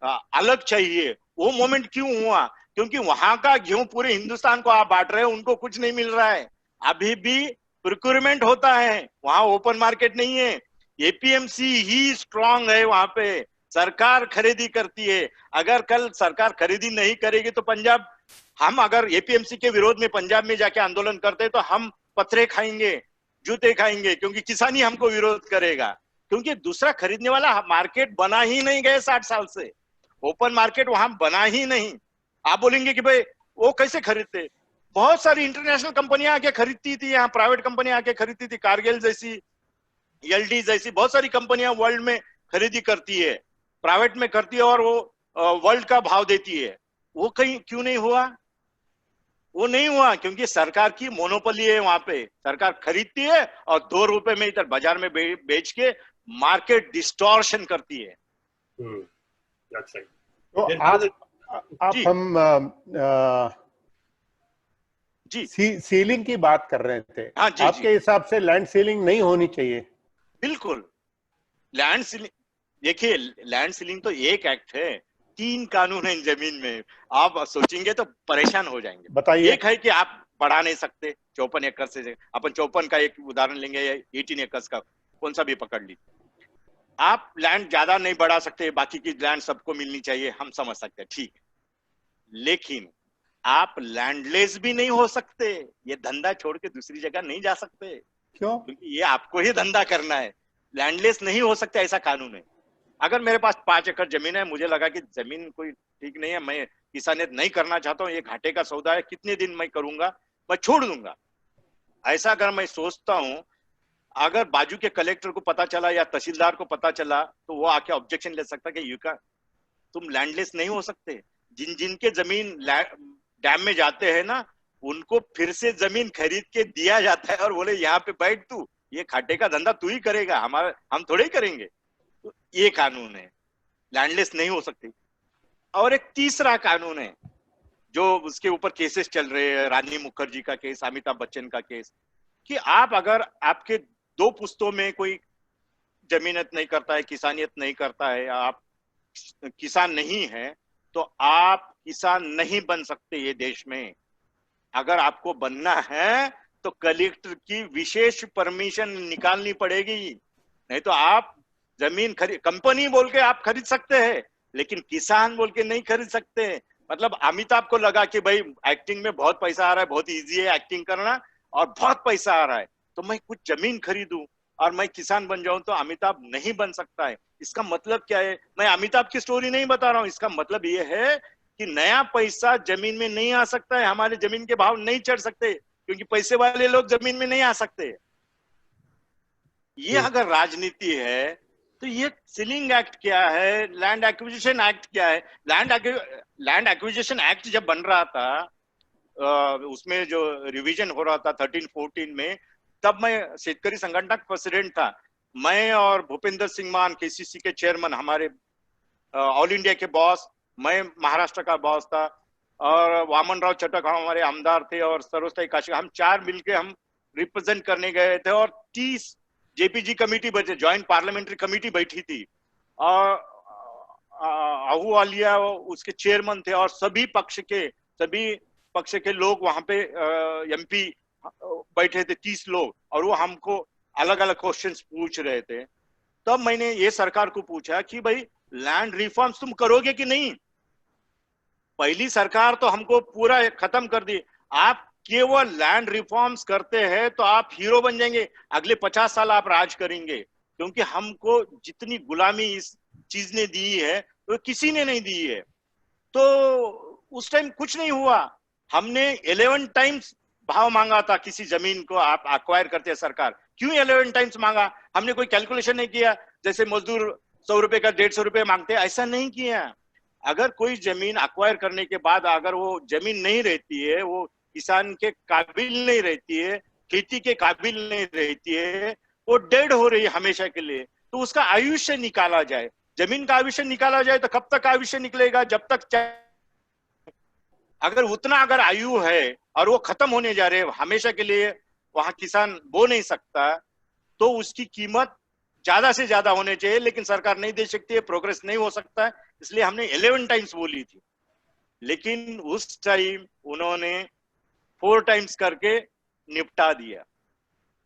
अलग चाहिए, वो मोमेंट क्यों हुआ? क्योंकि वहां का गेहूं पूरे हिंदुस्तान को आप बांट रहे हो, उनको कुछ नहीं मिल रहा है। अभी भी प्रोक्योरमेंट होता है, वहां ओपन मार्केट नहीं है। एपीएमसी ही स्ट्रांग है, वहां पे सरकार खरीदी करती है। अगर कल सरकार खरीदी नहीं करेगी तो पंजाब, हम अगर एपीएमसी के विरोध में पंजाब में जाके आंदोलन करते तो हम पत्थरे खाएंगे, जूते खाएंगे, क्योंकि किसान ही हमको विरोध करेगा। क्योंकि दूसरा खरीदने वाला मार्केट बना ही नहीं गए 60 साल से, ओपन मार्केट वहां बना ही नहीं। आप बोलेंगे कि भाई वो कैसे खरीदते? बहुत सारी इंटरनेशनल कंपनियां आके खरीदती थी, यहाँ प्राइवेट कंपनियां आके खरीदती थी, कारगिल जैसी, एलडी जैसी बहुत सारी कंपनियां वर्ल्ड में खरीदी करती है, प्राइवेट में करती है, और वो वर्ल्ड का भाव देती है। वो कहीं क्यों नहीं हुआ? वो नहीं हुआ क्योंकि सरकार की मोनोपोली है, वहां पे सरकार खरीदती है और 2 रुपए में इधर बाजार में बेच के मार्केट डिस्टॉर्शन करती है। That's right. तो आप जी। हम जी सीलिंग की बात कर रहे थे। हाँ, जी, आपके हिसाब से लैंड सीलिंग नहीं होनी चाहिए? बिल्कुल। लैंड सीलिंग, देखिए लैंड सीलिंग तो एक एक्ट है, 3 कानून है जमीन में। आप सोचेंगे तो परेशान हो जाएंगे। बताइए। एक है कि आप बढ़ा नहीं सकते 54 एकड़ से, अपन 54 का एक उदाहरण लेंगे या 18 एकड़ का, कौन सा भी पकड़ लीजिए। आप लैंड ज्यादा नहीं बढ़ा सकते, बाकी की लैंड सबको मिलनी चाहिए, हम समझ सकते हैं, ठीक। लेकिन आप लैंडलेस भी नहीं हो सकते, ये धंधा छोड़ के दूसरी जगह नहीं जा सकते, क्यों? क्योंकि ये आपको ही धंधा करना है। लैंडलेस नहीं हो सकते, ऐसा कानून है। अगर मेरे पास 5 एकड़ जमीन है, मुझे लगा कि जमीन कोई ठीक नहीं है, मैं किसानियत नहीं करना चाहता हूँ, ये घाटे का सौदा है, कितने दिन मैं करूंगा, मैं छोड़ दूंगा, ऐसा अगर मैं सोचता हूँ, अगर बाजू के कलेक्टर को पता चला या तहसीलदार को पता चला तो वो आके ऑब्जेक्शन ले सकता कि तुम लैंडलेस नहीं हो सकते। जिनके जमीन डैम में जाते हैं ना, उनको फिर से जमीन खरीद के दिया जाता है और बोले यहाँ पे बैठ तू, ये खाटे का धंधा तू ही करेगा, हम थोड़े ही करेंगे। तो ये कानून है, लैंडलेस नहीं हो सकती। और एक तीसरा कानून है जो उसके ऊपर केसेस चल रहे हैं, रानी मुखर्जी का केस, अमिताभ बच्चन का केस, कि आप अगर आपके 2 पुश्तों में कोई जमीनियत नहीं करता है, किसानियत नहीं करता है, आप किसान नहीं है, तो आप किसान नहीं बन सकते ये देश में। अगर आपको बनना है तो कलेक्टर की विशेष परमिशन निकालनी पड़ेगी, नहीं तो आप जमीन कंपनी बोल के आप खरीद सकते हैं, लेकिन किसान बोल के नहीं खरीद सकते। मतलब अमिताभ को लगा कि भाई एक्टिंग में बहुत पैसा आ रहा है, बहुत इजी है एक्टिंग करना और बहुत पैसा आ रहा है, तो मैं कुछ जमीन खरीदूं और मैं किसान बन जाऊं, तो अमिताभ नहीं बन सकता है। इसका मतलब क्या है? मैं अमिताभ की स्टोरी नहीं बता रहा हूं, इसका मतलब ये है कि नया पैसा जमीन में नहीं आ सकता है, हमारे जमीन के भाव नहीं चढ़ सकते क्योंकि पैसे वाले लोग जमीन में नहीं आ सकते। ये अगर राजनीति है तो ये सीलिंग एक्ट क्या है, लैंड एक्विजिशन एक्ट क्या है? लैंड एक्विजिशन एक्ट जब बन रहा था, उसमें जो रिवीजन हो रहा था 13-14 में, तब मैं शेतकरी संगठन का प्रेसिडेंट था। मैं और भूपेंद्र सिंह मान केसीसी के चेयरमैन, हमारे ऑल इंडिया के बॉस, मैं महाराष्ट्र का बॉस था, और वामन राव चटक हमारे आमदार थे, और सरोज काशी, हम 4 मिलके हम रिप्रेजेंट करने गए थे। और 30 जेपीजी कमेटी बैठे, ज्वाइंट पार्लियामेंट्री कमेटी बैठी थी, और आहूवालिया उसके चेयरमैन थे, और सभी पक्ष के लोग वहां पे एमपी बैठे थे, 30 लोग, और वो हमको अलग अलग क्वेश्चंस पूछ रहे थे, तब मैंने ये सरकार को पूछा कि भाई लैंड रिफॉर्म्स तुम करोगे कि नहीं? पहली सरकार तो हमको पूरा खत्म कर दी, आप केवल लैंड रिफॉर्म्स करते हैं तो आप हीरो बन जाएंगे, अगले 50 साल आप राज करेंगे, क्योंकि हमको जितनी गुलामी इस चीज ने दी है वो किसी ने नहीं दी है। तो उस टाइम कुछ नहीं हुआ, हमने 11 टाइम्स भाव मांगा था किसी जमीन को आप एक्वायर करते हैं सरकार, क्यों 11 टाइम्स मांगा? हमने कोई कैलकुलेशन नहीं किया, जैसे मजदूर 100 रुपए का 150 रुपए मांगते हैं, ऐसा नहीं किया। अगर कोई जमीन एक्वायर करने के बाद अगर वो जमीन नहीं रहती है, वो किसान के काबिल नहीं रहती है, खेती के काबिल नहीं रहती है, वो डेड हो रही है हमेशा के लिए, तो उसका आयुष्य निकाला जाए। जमीन का आयुष्य निकाला जाए तो कब तक आयुष्य निकलेगा? जब तक, अगर उतना अगर आयु है और वो खत्म होने जा रहे हैं हमेशा के लिए, वहां किसान बो नहीं सकता, तो उसकी कीमत ज्यादा से ज्यादा होने चाहिए, लेकिन सरकार नहीं दे सकती है, प्रोग्रेस नहीं हो सकता है, इसलिए हमने 11 टाइम्स बोली थी। लेकिन उस टाइम उन्होंने 4 टाइम्स करके निपटा दिया।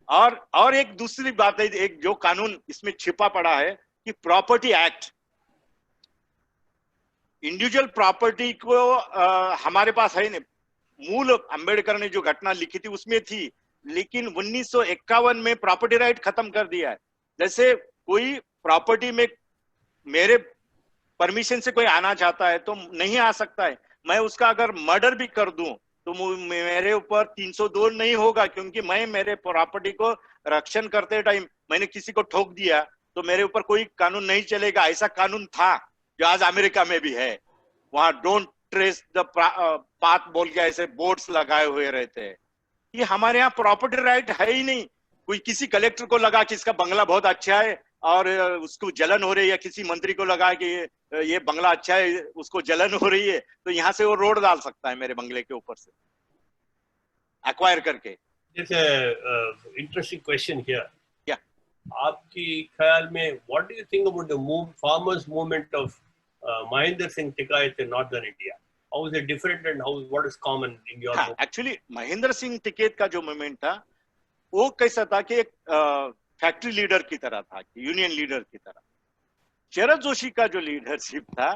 और एक दूसरी बात है, एक जो कानून इसमें छिपा पड़ा है कि प्रॉपर्टी एक्ट, इंडिविजुअल प्रॉपर्टी को हमारे पास है नहीं, मूल अंबेडकर ने जो घटना लिखी थी उसमें थी, लेकिन 1951 में प्रॉपर्टी राइट खत्म कर दिया है। जैसे कोई प्रॉपर्टी में मेरे परमिशन से कोई आना चाहता है तो नहीं आ सकता है, मैं उसका अगर मर्डर भी कर दूं तो मेरे ऊपर 302 नहीं होगा, क्योंकि मैं मेरे प्रॉपर्टी को रक्षण करते टाइम मैंने किसी को ठोक दिया तो मेरे ऊपर कोई कानून नहीं चलेगा। ऐसा कानून था जो आज अमेरिका में भी है, वहां डोंट ट्रेस द पाथ बोल के ऐसे बोर्ड्स लगाए हुए रहते हैं। ये हमारे यहाँ प्रॉपर्टी राइट है ही नहीं। कोई किसी कलेक्टर को लगा कि इसका बंगला बहुत अच्छा है और उसको जलन हो रही है, किसी मंत्री को लगा कि ये बंगला अच्छा है उसको जलन हो रही है, तो यहाँ से वो रोड डाल सकता है मेरे बंगले के ऊपर से एक्वायर करके। Interesting question here. क्या आपकी ख्याल में what do you think about the farmers movement of Mahendra Singh Tikait in northern India? How is it different and how what is common in your movement? Actually Mahendra Singh Tikait का जो मूवमेंट था वो कैसा था कि एक फैक्ट्री लीडर की तरह था, यूनियन लीडर की तरह। शरद जोशी का जो लीडरशिप था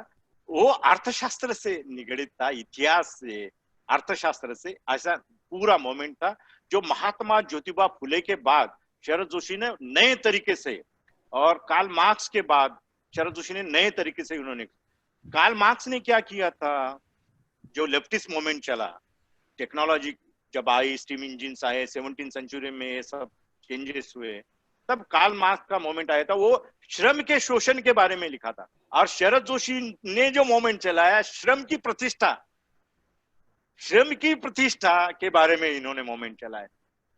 वो अर्थशास्त्र से निगड़ित था, इतिहास से, अर्थशास्त्र से, ऐसा पूरा मोमेंट था जो महात्मा ज्योतिबा फुले के बाद शरद जोशी ने नए तरीके से, और कार्ल मार्क्स के बाद शरद जोशी ने नए तरीके से, उन्होंने, कार्ल मार्क्स ने क्या किया था, जो लेफ्टिस्ट मोमेंट चला, टेक्नोलॉजी जब आई, स्टीम इंजिन आए 17th सेंचुरी में, ये सब चेंजेस हुए, तब कार्ल मार्क्स का मोमेंट आया था, वो श्रम के शोषण के बारे में लिखा था। और शरद जोशी ने जो मोमेंट चलाया श्रम की प्रतिष्ठा, श्रम की प्रतिष्ठा के बारे में इन्होंने मोमेंट चलाया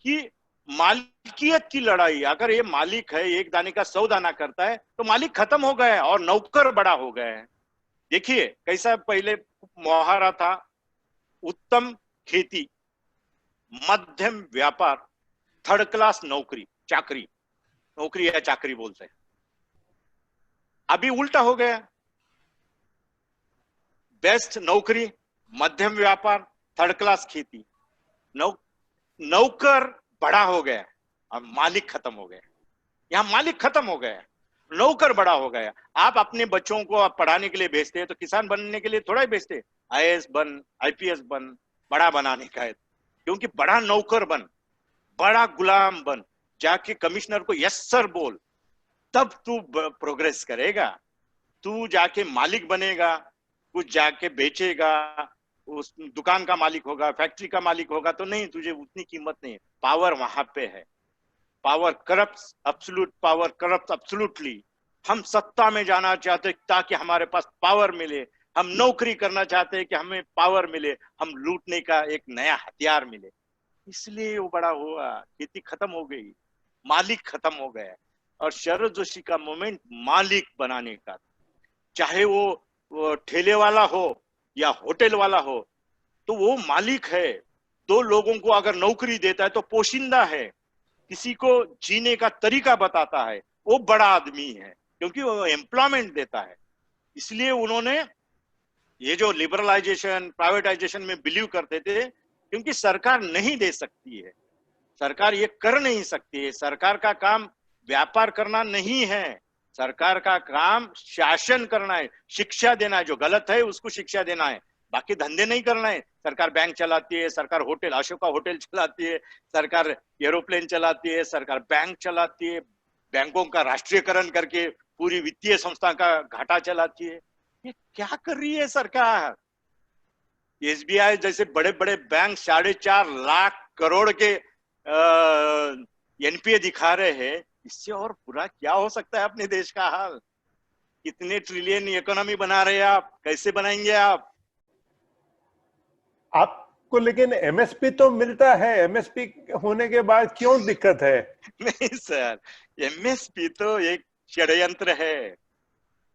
कि मालिकियत की लड़ाई, अगर ये मालिक है एक दाने का 100 दाना करता है तो मालिक खत्म हो गया है और नौकर बड़ा हो गया है। देखिए कैसा पहले मुहावरा था, उत्तम खेती, मध्यम व्यापार, थर्ड क्लास नौकरी, चाकरी, नौकरी या चाकरी बोलते हैं। अभी उल्टा हो गया, बेस्ट नौकरी, मध्यम व्यापार, थर्ड क्लास खेती, नौकर बड़ा हो गया और मालिक खत्म हो गया। यहाँ मालिक खत्म हो गया, नौकर बड़ा हो गया। आप अपने बच्चों को आप पढ़ाने के लिए भेजते हैं तो किसान बनने के लिए थोड़ा ही भेजते, आईएएस बन, आईपीएस बन, बड़ा बनाने का है, क्योंकि बड़ा नौकर बन, बड़ा गुलाम बन, जाके कमिश्नर को यस सर बोल, तब तू प्रोग्रेस करेगा, तू जाके मालिक बनेगा, कुछ जाके बेचेगा, उस दुकान का मालिक होगा, फैक्ट्री का मालिक होगा, तो नहीं, तुझे उतनी कीमत नहीं है। पावर वहां पे है, power corrupts, absolute power corrupts absolutely. हम सत्ता में जाना चाहते हैं ताकि हमारे पास पावर मिले, हम नौकरी करना चाहते हैं कि हमें पावर मिले, हम लूटने का एक नया हथियार मिले, इसलिए वो बड़ा हुआ। खेती खत्म हो गई, मालिक खत्म हो गया। और शरद जोशी का मूवमेंट मालिक बनाने का, चाहे वो ठेले वाला हो या होटल वाला हो, तो वो मालिक है। 2 लोगों को अगर नौकरी देता है तो पोशिंदा है, किसी को जीने का तरीका बताता है, वो बड़ा आदमी है, क्योंकि वो एम्प्लॉयमेंट देता है। इसलिए उन्होंने ये जो लिबरलाइजेशन, प्राइवेटाइजेशन में बिलीव करते थे, क्योंकि सरकार नहीं दे सकती है, सरकार ये कर नहीं सकती है। सरकार का काम व्यापार करना नहीं है, सरकार का काम शासन करना है, शिक्षा देना है, जो गलत है उसको शिक्षा देना है, बाकी धंधे नहीं करना है। सरकार बैंक चलाती है, सरकार होटल, अशोका होटल चलाती है, सरकार एरोप्लेन चलाती है, सरकार बैंक चलाती है, बैंकों का राष्ट्रीयकरण करके पूरी वित्तीय संस्था का घाटा चलाती है। ये क्या कर रही है सरकार? एसबीआई जैसे बड़े बड़े बैंक 4.5 लाख करोड़ के एनपीए दिखा रहे हैं। इससे और बुरा क्या हो सकता है अपने देश का हाल? कितने ट्रिलियन इकोनॉमी बना रहे हैं आप, कैसे बनाएंगे आप? आपको लेकिन एमएसपी तो मिलता है, एमएसपी होने के बाद क्यों दिक्कत है? नहीं सर, एमएसपी तो एक षड्यंत्र है।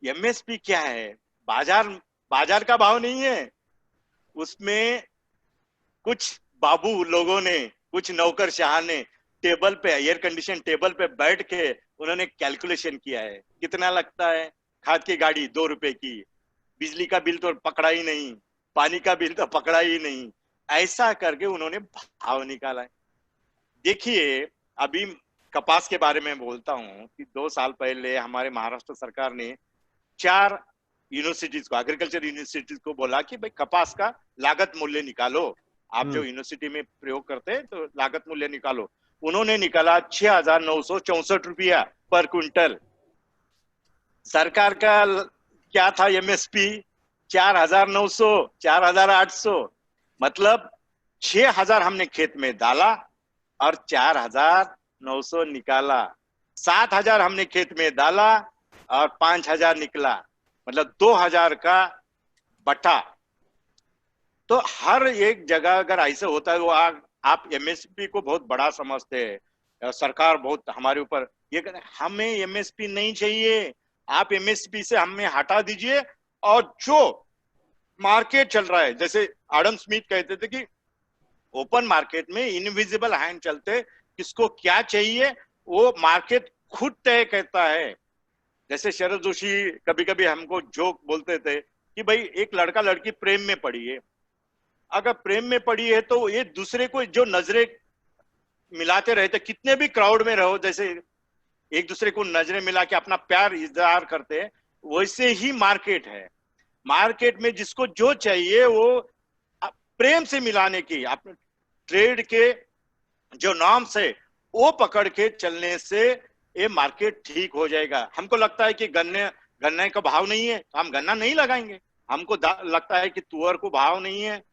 एमएसपी क्या है? बाजार का भाव नहीं है, उसमें कुछ बाबू लोगों ने, कुछ नौकरशाह ने टेबल पे, एयर कंडीशन टेबल पे बैठ के उन्होंने कैलकुलेशन किया है कितना लगता है। खाद की गाड़ी 2 रुपए की, बिजली का बिल तो पकड़ा ही नहीं, पानी का बिल तो पकड़ा ही नहीं, ऐसा करके उन्होंने भाव निकाला है। देखिए, अभी कपास के बारे में बोलता हूँ कि 2 साल पहले हमारे महाराष्ट्र सरकार ने 4 यूनिवर्सिटीज को, एग्रीकल्चर यूनिवर्सिटीज को बोला कि भाई कपास का लागत मूल्य निकालो, आप जो यूनिवर्सिटी में प्रयोग करते हैं तो लागत मूल्य निकालो। उन्होंने निकाला 6,964 रुपया पर क्विंटल। सरकार का क्या था एमएसपी? 4,900, 4,800, मतलब 6,000 हमने खेत में डाला और 4,900 निकाला। 7,000 हमने खेत में डाला और 5,000 निकला, मतलब 2,000 का बटा। तो हर एक जगह अगर ऐसे होता है, वो आप एमएसपी को बहुत बड़ा समझते हैं, सरकार बहुत हमारे ऊपर ये कहते हैं। हमें एमएसपी नहीं चाहिए, आप एमएसपी से हमें हटा दीजिए और जो मार्केट चल रहा है, जैसे एडम स्मिथ कहते थे कि ओपन मार्केट में इनविजिबल हैंड चलते, किसको क्या चाहिए वो मार्केट खुद तय करता है। जैसे शरद जोशी कभी कभी हमको जोक बोलते थे कि भाई एक लड़का लड़की प्रेम में पड़ी है, अगर प्रेम में पड़ी है तो ये दूसरे को जो नजरें मिलाते रहते, कितने भी क्राउड में रहो, जैसे एक दूसरे को नजरें मिला के अपना प्यार इजहार करते हैं, वैसे ही मार्केट है। मार्केट में जिसको जो चाहिए वो प्रेम से मिलाने की, अपने ट्रेड के जो नॉर्म्स है वो पकड़ के चलने से ये मार्केट ठीक हो जाएगा। हमको लगता है कि गन्ने का भाव नहीं है तो हम गन्ना नहीं लगाएंगे, हमको लगता है कि तुअर को भाव नहीं है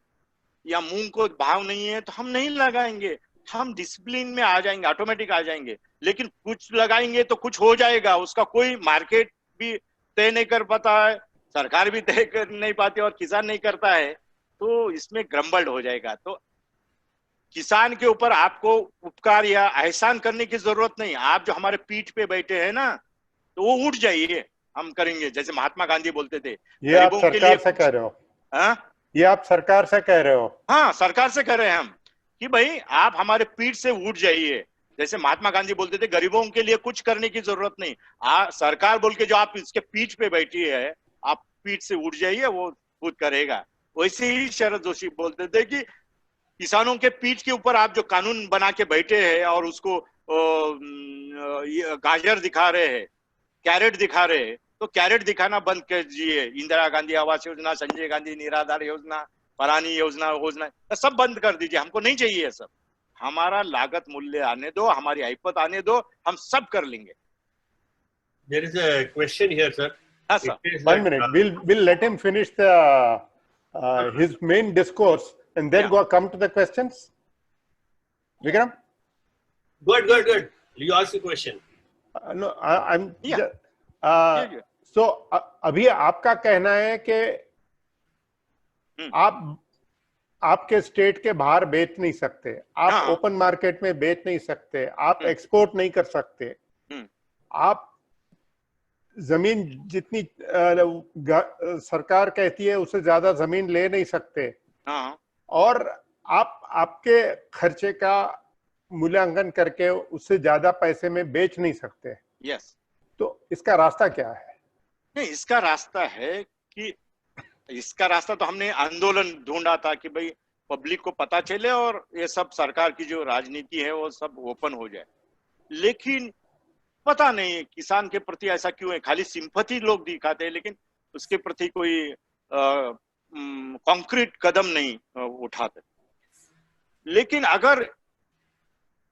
या मूंग को भाव नहीं है तो हम नहीं लगाएंगे। हम डिसिप्लिन में आ जाएंगे, ऑटोमेटिक आ जाएंगे। लेकिन कुछ लगाएंगे तो कुछ हो जाएगा, उसका कोई मार्केट भी तय नहीं कर पाता है, सरकार भी तय कर नहीं पाती और किसान नहीं करता है, तो इसमें ग्रम्बल्ड हो जाएगा। तो किसान के ऊपर आपको उपकार या एहसान करने की जरूरत नहीं। आप जो हमारे पीठ पे बैठे हैं ना, तो वो उठ जाइए, हम करेंगे। जैसे महात्मा गांधी बोलते थे, ये आप सरकार से कह रहे हो? हाँ, ये आप सरकार से कह रहे हो? हाँ, सरकार से कह रहे हैं हम कि भाई आप हमारे पीठ से उठ जाइए। जैसे महात्मा गांधी बोलते थे, गरीबों के लिए कुछ करने की जरूरत नहीं, सरकार बोल के जो आप इसके पीठ पे बैठी है, आप पीठ से उठ जाइए, वो खुद करेगा। वैसे ही शरद जोशी बोलते थे कि किसानों के पीठ के ऊपर आप जो कानून बना के बैठे हैं और उसको गाजर दिखा रहे हैं, कैरेट दिखा रहे हैं, तो कैरेट दिखाना बंद कीजिए। इंदिरा गांधी आवास योजना, संजय गांधी निराधार योजना, परानी योजना सब बंद कर दीजिए। हमको नहीं चाहिए सब, हमारा लागत मूल्य आने दो, हमारी आइपत आने दो, हम सब कर लेंगे। There is a question here, sir. हाँ sir, 1 minute. We'll let him finish his main discourse and then come to the questions. Vikram? Good. You ask the question. No, I'm. Yeah. So अभी आपका कहना है कि आप आपके स्टेट के बाहर बेच नहीं सकते, आप ओपन मार्केट में बेच नहीं सकते, आप एक्सपोर्ट नहीं कर सकते, आप जमीन जितनी सरकार कहती है उससे ज्यादा जमीन ले नहीं सकते, और आप आपके खर्चे का मूल्यांकन करके उससे ज्यादा पैसे में बेच नहीं सकते। यस। तो इसका रास्ता क्या है? नहीं, इसका रास्ता है कि इसका रास्ता तो हमने आंदोलन ढूंढा था कि भाई पब्लिक को पता चले और ये सब सरकार की जो राजनीति है वो सब ओपन हो जाए। लेकिन पता नहीं किसान के प्रति ऐसा क्यों है, खाली सिंपैथी लोग दिखाते हैं लेकिन उसके प्रति कोई कॉन्क्रीट कदम नहीं उठाते। लेकिन अगर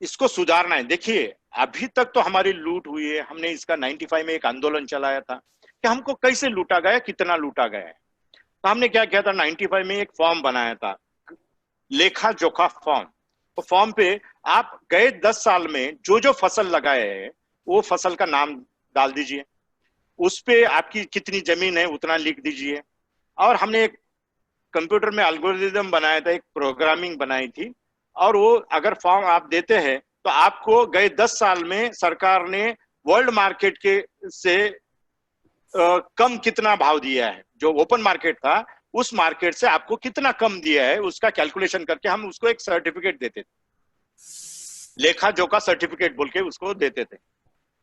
इसको सुधारना है, देखिए अभी तक तो हमारी लूट हुई है, हमने इसका 95 में एक आंदोलन चलाया था कि हमको कैसे लूटा गया, कितना लूटा गया है। तो हमने क्या किया था, 95 में एक फॉर्म बनाया था, लेखा जोखा फॉर्म। तो फॉर्म पे आप गए 10 साल में जो जो फसल लगाए हैं वो फसल का नाम डाल दीजिए, उस पे आपकी कितनी जमीन है उतना लिख दीजिए। और हमने एक कंप्यूटर में एल्गोरिदम बनाया था, एक प्रोग्रामिंग बनाई थी, और वो अगर फॉर्म आप देते हैं तो आपको गए 10 साल में सरकार ने वर्ल्ड मार्केट के से कम कितना भाव दिया है, जो ओपन मार्केट था उस मार्केट से आपको कितना कम दिया है, उसका कैलकुलेशन करके हम उसको एक सर्टिफिकेट देते थे, लेखा जोखा सर्टिफिकेट बोल के उसको देते थे।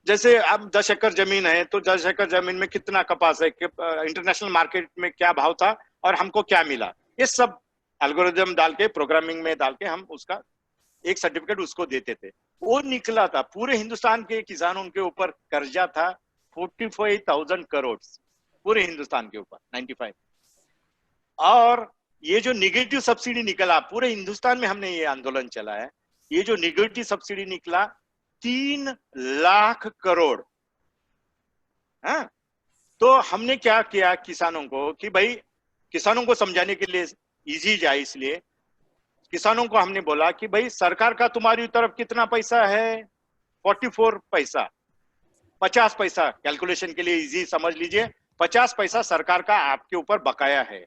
जैसे अब 10 एकड़ जमीन है तो 10 एकड़ जमीन में कितना कपास है, इंटरनेशनल मार्केट में क्या भाव था और हमको क्या मिला, ये सब एल्गोरिदम डाल के, प्रोग्रामिंग में डाल के हम उसका एक सर्टिफिकेट उसको देते थे। वो निकला था, पूरे हिंदुस्तान के किसानों के ऊपर कर्जा था 45,000 करोड़ पूरे हिंदुस्तान के ऊपर 95। और ये जो निगेटिव सब्सिडी निकला, पूरे हिंदुस्तान में हमने ये आंदोलन चलाया, ये जो निगेटिव सब्सिडी निकला 3 लाख करोड़। हाँ, तो हमने क्या किया किसानों को कि भाई किसानों को समझाने के लिए इजी जाए, इसलिए किसानों को हमने बोला कि भाई सरकार का तुम्हारी तरफ कितना पैसा है, 44 पैसा, 50 पैसा, कैलकुलेशन के लिए इजी समझ लीजिए, 50 पैसा सरकार का आपके ऊपर बकाया है,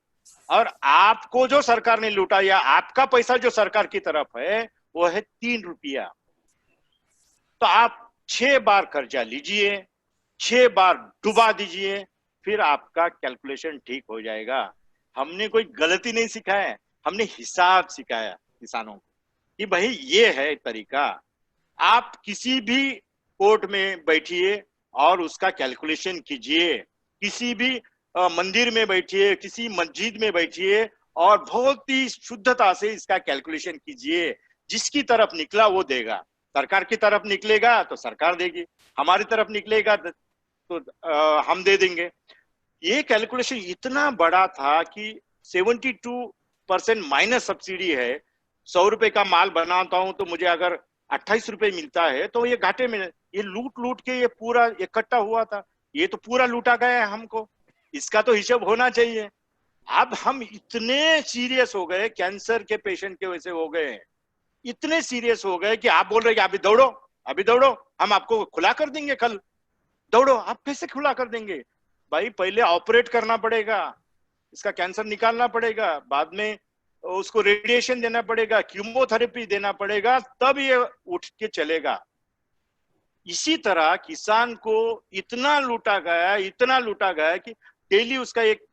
और आपको जो सरकार ने लूटा या आपका पैसा जो सरकार की तरफ है वो है 3 रुपया। तो आप 6 बार कर्जा लीजिए, 6 बार डुबा दीजिए, फिर आपका कैलकुलेशन ठीक हो जाएगा। हमने कोई गलती नहीं सिखाया, हमने हिसाब सिखाया किसानों को कि भाई ये है तरीका। आप किसी भी कोर्ट में बैठिए और उसका कैलकुलेशन कीजिए, किसी भी मंदिर में बैठिए, किसी मस्जिद में बैठिए और बहुत ही शुद्धता से इसका कैलकुलेशन कीजिए। जिसकी तरफ निकला वो देगा, सरकार की तरफ निकलेगा तो सरकार देगी, हमारी तरफ निकलेगा तो हम दे देंगे। ये कैलकुलेशन इतना बड़ा था कि 72% माइनस सब्सिडी है। 100 रुपए का माल बनाता हूं तो मुझे अगर 28 रुपए मिलता है तो ये घाटे में, ये लूट लूट के ये पूरा इकट्ठा हुआ था, ये तो पूरा लूटा गया है हमको, इसका तो हिसाब होना चाहिए। अब हम इतने सीरियस हो गए, कैंसर के पेशेंट के वैसे हो गए, इतने सीरियस हो गए कि आप बोल रहे कि अभी दौड़ो, अभी दौड़ो, हम आपको खुला कर देंगे कल, दौड़ो। आप कैसे खुला कर देंगे भाई, पहले ऑपरेट करना पड़ेगा, इसका कैंसर निकालना पड़ेगा, बाद में उसको रेडिएशन देना पड़ेगा, कीमोथेरेपी देना पड़ेगा, तब ये उठ के चलेगा। इसी तरह किसान को इतना लूटा गया, इतना लूटा गया कि डेली उसका एक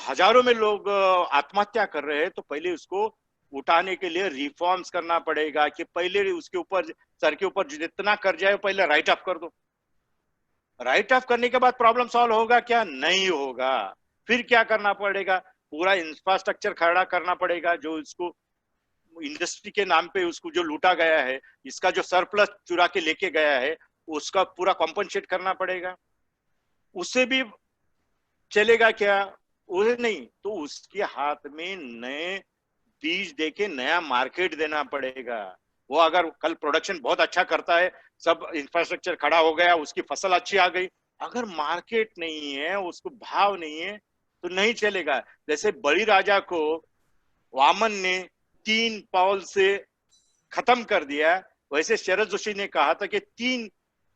हजारों में लोग आत्महत्या कर रहे हैं। तो पहले उसको उठाने के लिए रिफॉर्म्स करना पड़ेगा कि पहले उसके ऊपर, सर के ऊपर जितना कर्जा है पहले राइट ऑफ कर दो। राइट ऑफ करने के बाद प्रॉब्लम सॉल्व होगा क्या? नहीं होगा। फिर क्या करना पड़ेगा? पूरा इंफ्रास्ट्रक्चर खड़ा करना पड़ेगा, जो इसको इंडस्ट्री के नाम पे उसको जो लूटा गया है, इसका जो सरप्लस चुरा के लेके गया है, उसका पूरा कॉम्पनसेट करना पड़ेगा। उससे भी चलेगा क्या? उसे नहीं तो उसके हाथ में नए बीज देके नया मार्केट देना पड़ेगा। वो अगर कल प्रोडक्शन बहुत अच्छा करता है, सब इंफ्रास्ट्रक्चर खड़ा हो गया, उसकी फसल अच्छी आ गई, अगर मार्केट नहीं है, उसको भाव नहीं है तो नहीं चलेगा। जैसे बलि राजा को वामन ने 3 पावल से खत्म कर दिया, वैसे शरद जोशी ने कहा था कि 3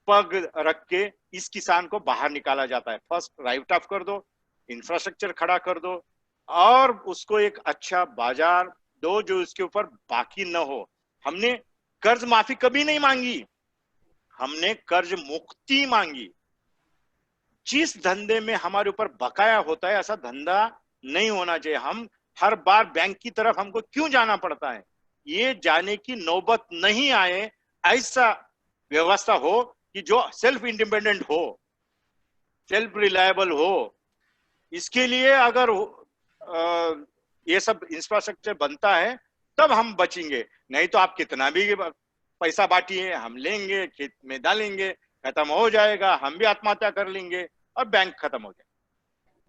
पग रख के इस किसान को बाहर निकाला जाता है। फर्स्ट राइट ऑफ कर दो, इंफ्रास्ट्रक्चर खड़ा कर दो और उसको एक अच्छा बाजार दो जो इसके ऊपर बाकी न हो। हमने कर्ज माफी कभी नहीं मांगी, हमने कर्ज मुक्ति मांगी। जिस धंधे में हमारे ऊपर बकाया होता है, ऐसा धंधा नहीं होना चाहिए। हम हर बार बैंक की तरफ हमको क्यों जाना पड़ता है? ये जाने की नौबत नहीं आए, ऐसा व्यवस्था हो कि जो सेल्फ इंडिपेंडेंट हो, सेल्फ रिलायबल हो। इसके लिए अगर ये सब इंफ्रास्ट्रक्चर बनता है तब हम बचेंगे, नहीं तो आप कितना भी पैसा बांटिए, हम लेंगे, खेत में डालेंगे, खत्म हो जाएगा, हम भी आत्महत्या कर लेंगे और बैंक खत्म हो जाएगा।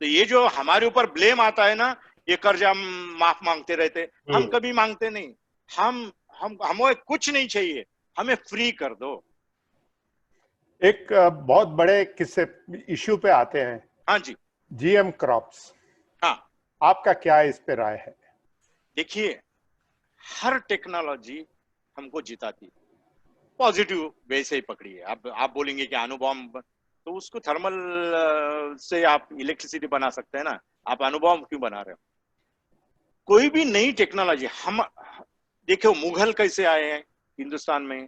तो ये जो हमारे ऊपर ब्लेम आता है ना, ये कर्जा हम माफ मांगते रहते, हम कभी मांगते नहीं। हमें कुछ नहीं चाहिए, हमें फ्री कर दो। एक बहुत बड़े किस्से इश्यू पे आते हैं। हाँ जी, जीएम क्रॉप्स। हाँ, आपका क्या इस पे राय है? देखिए, हर टेक्नोलॉजी हमको जिताती है, पॉजिटिव वे से ही पकड़िए। आप बोलेंगे कि अणुबॉम्ब, तो उसको थर्मल से आप इलेक्ट्रिसिटी बना सकते हैं ना, आप अणुबॉम्ब क्यों बना रहे हो? कोई भी नई टेक्नोलॉजी, हम देखो मुगल कैसे आए हैं हिंदुस्तान में,